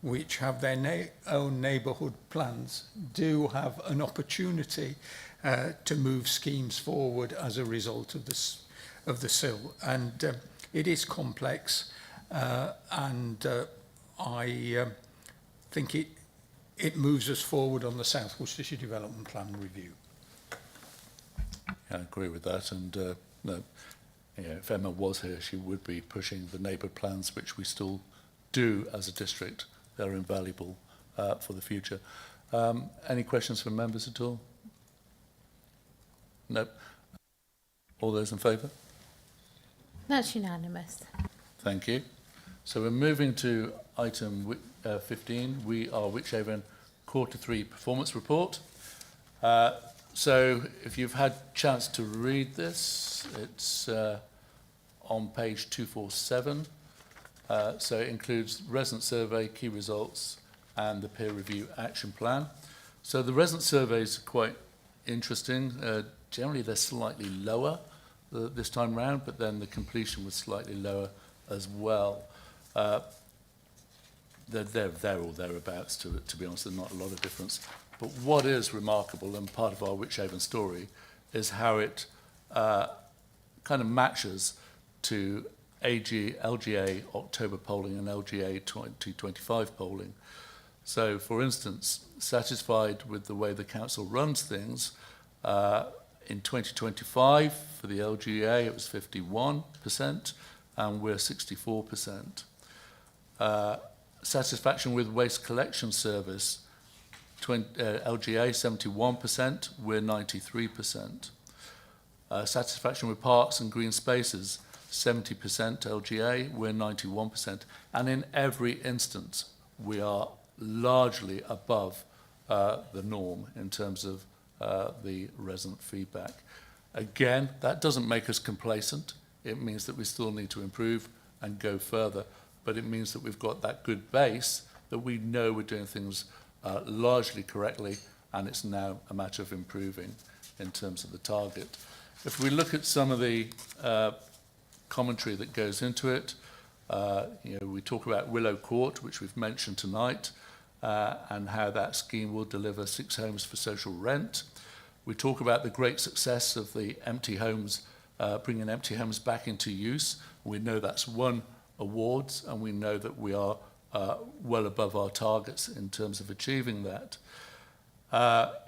which have their own neighbourhood plans do have an opportunity to move schemes forward as a result of this, of the SIL. And it is complex, and I think it moves us forward on the South Worcestershire Development Plan review. I agree with that, and no, if Emma was here, she would be pushing the neighbourhood plans, which we still do as a district. They're invaluable for the future. Any questions from members at all? No. All those in favour? That's unanimous. Thank you. So we're moving to item 15. We are Wychavon Q3 Performance Report. So if you've had a chance to read this, it's on page 247. So it includes resident survey, key results, and the peer review action plan. So the resident surveys are quite interesting. Generally, they're slightly lower this time round, but then the completion was slightly lower as well. They're there or thereabouts, to be honest. There's not a lot of difference. But what is remarkable, and part of our Wychavon story, is how it kind of matches to LGA October polling and LGA 2025 polling. So, for instance, satisfied with the way the council runs things, in 2025 for the LGA it was 51% and we're 64%. Satisfaction with waste collection service, LGA 71%, we're 93%. Satisfaction with parks and green spaces, 70% LGA, we're 91%. And in every instance, we are largely above the norm in terms of the resident feedback. Again, that doesn't make us complacent. It means that we still need to improve and go further, but it means that we've got that good base that we know we're doing things largely correctly, and it's now a matter of improving in terms of the target. If we look at some of the commentary that goes into it, we talk about Willow Court, which we've mentioned tonight, and how that scheme will deliver 6 homes for social rent. We talk about the great success of the empty homes, bringing empty homes back into use. We know that's won awards, and we know that we are well above our targets in terms of achieving that.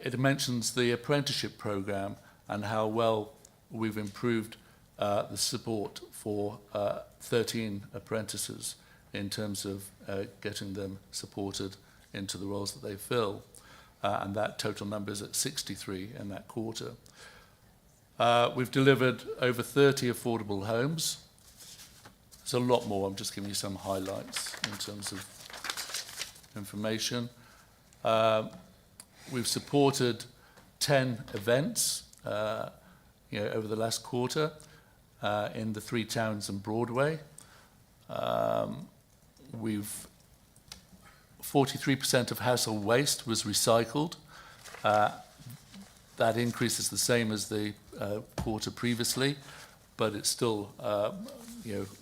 It mentions the apprenticeship programme and how well we've improved the support for 13 apprentices in terms of getting them supported into the roles that they fill. And that total number is at 63 in that quarter. We've delivered over 30 affordable homes. There's a lot more. I'm just giving you some highlights in terms of information. We've supported 10 events over the last quarter in the 3 towns and Broadway. We've 43% of household waste was recycled. That increase is the same as the quarter previously, but it still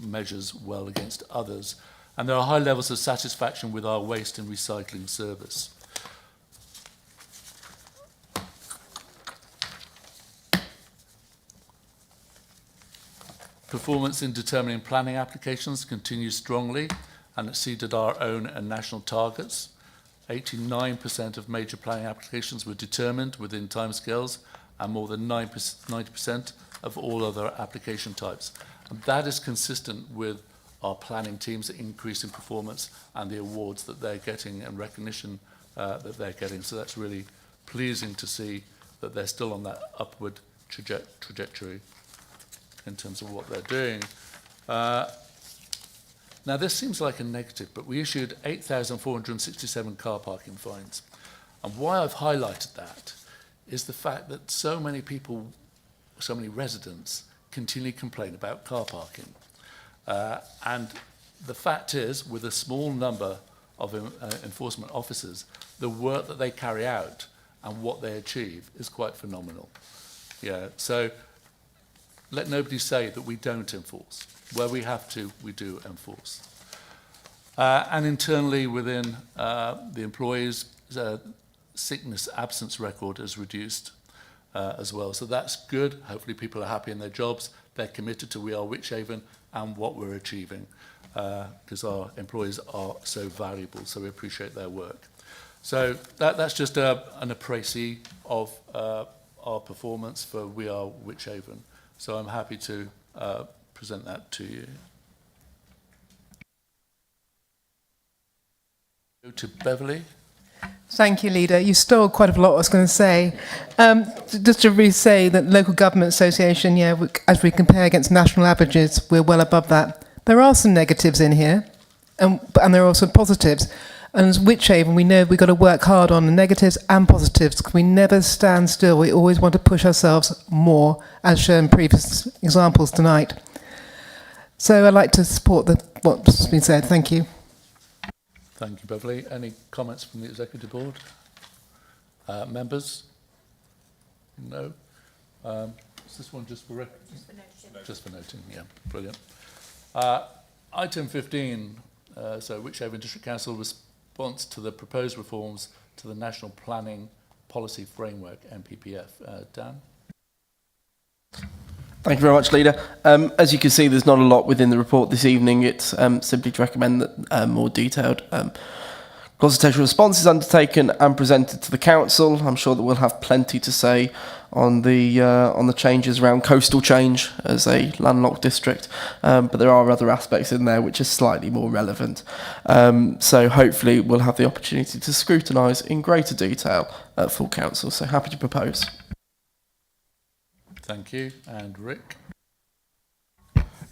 measures well against others. And there are high levels of satisfaction with our waste and recycling service. Performance in determining planning applications continues strongly and exceeded our own and national targets. 89% of major planning applications were determined within timescales, and more than 90% of all other application types. And that is consistent with our planning teams' increase in performance and the awards that they're getting and recognition that they're getting. So that's really pleasing to see that they're still on that upward trajectory in terms of what they're doing. Now, this seems like a negative, but we issued 8,467 car parking fines. And why I've highlighted that is the fact that so many people, so many residents, continually complain about car parking. And the fact is, with a small number of enforcement officers, the work that they carry out and what they achieve is quite phenomenal. Yeah, so let nobody say that we don't enforce. Where we have to, we do enforce. And internally within the employees, sickness absence record is reduced as well. So that's good. Hopefully people are happy in their jobs. They're committed to We Are Wychavon and what we're achieving, because our employees are so valuable, so we appreciate their work. So that's just an appraisal of our performance for We Are Wychavon. So I'm happy to present that to you. Go to Beverly. Thank you, Leader. You stole quite a lot I was going to say. Just to re-say that Local Government Association, yeah, as we compare against national averages, we're well above that. There are some negatives in here, and there are some positives. And as Wychavon, we know we've got to work hard on the negatives and positives. We never stand still. We always want to push ourselves more, as shown in previous examples tonight. So I'd like to support what's been said. Thank you. Thank you, Beverly. Any comments from the Executive Board? Members? No? Is this one just for noting? Just for noting, yeah. Brilliant. Item 15, so Wychavon District Council response to the proposed reforms to the National Planning Policy Framework, NPPF. Dan? Thank you very much, Leader. As you can see, there's not a lot within the report this evening. It's simply to recommend that more detailed consultation response is undertaken and presented to the Council. I'm sure that we'll have plenty to say on the changes around coastal change as a landlocked district, but there are other aspects in there which are slightly more relevant. So hopefully we'll have the opportunity to scrutinise in greater detail at full Council. So happy to propose. Thank you. And Rick?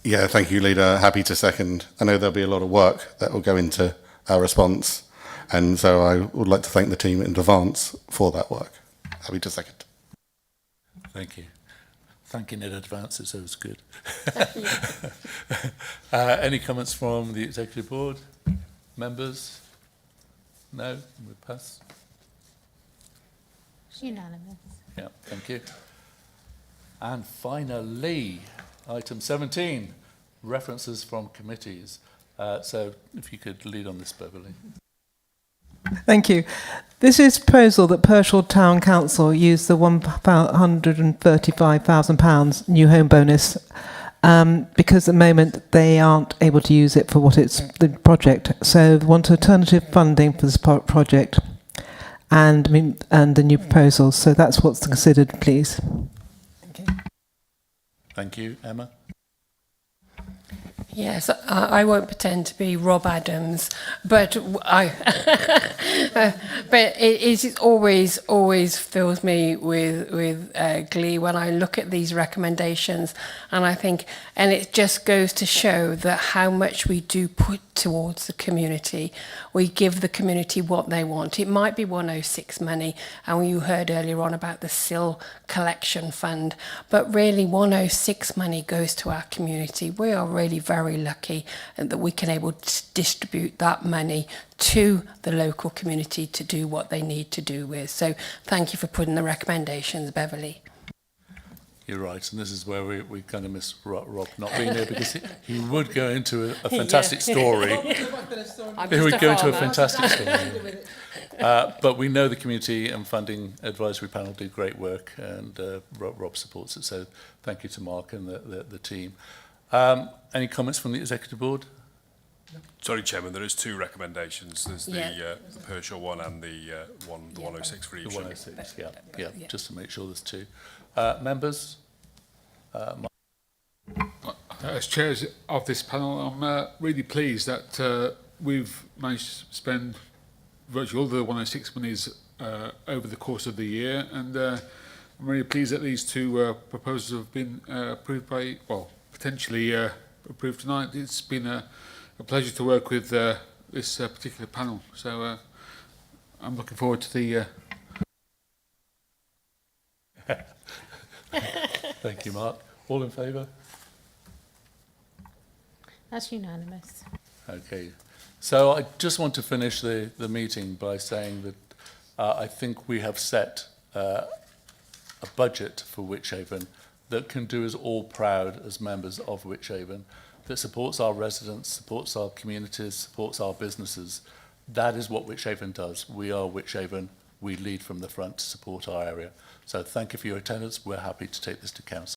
Yeah, thank you, Leader. Happy to second. I know there'll be a lot of work that will go into our response, and so I would like to thank the team in advance for that work. Happy to second. Thank you. Thanking in advance is always good. Any comments from the Executive Board? Members? No? We pass? It's unanimous. Yeah, thank you. And finally, item 17, references from committees. So if you could lead on this, Beverly. Thank you. This is a proposal that Pershore Town Council use the £135,000 new home bonus because at the moment they aren't able to use it for what it's the project. So they want alternative funding for this project and the new proposals. So that's what's considered, please. Thank you. Emma? Yes, I won't pretend to be Rob Adams, but but it always fills me with glee when I look at these recommendations, and I think, and it just goes to show that how much we do put towards the community. We give the community what they want. It might be 106 money, and you heard earlier on about the SIL collection fund, but really 106 money goes to our community. We are really very lucky that we can able to distribute that money to the local community to do what they need to do with. So thank you for putting the recommendations, Beverly. You're right, and this is where we kind of miss Rob not being here, because he would go into a fantastic story. He would go into a fantastic story. But we know the Community and Funding Advisory Panel do great work, and Rob supports it. So thank you to Mark and the team. Any comments from the Executive Board? Sorry, Chairman, there is two recommendations. There's the Pershore one and the 106 for each. The 106, yeah, just to make sure there's two. Members? As chairs of this panel, I'm really pleased that we've managed to spend virtually all the 106 monies over the course of the year, and I'm really pleased that these two proposals have been approved by, well, potentially approved tonight. It's been a pleasure to work with this particular panel, so I'm looking forward to the Thank you, Mark. All in favour? That's unanimous. Okay. So I just want to finish the meeting by saying that I think we have set a budget for Wychavon that can do us all proud as members of Wychavon, that supports our residents, supports our communities, supports our businesses. That is what Wychavon does. We are Wychavon. We lead from the front to support our area. So thank you for your attendance. We're happy to take this to council.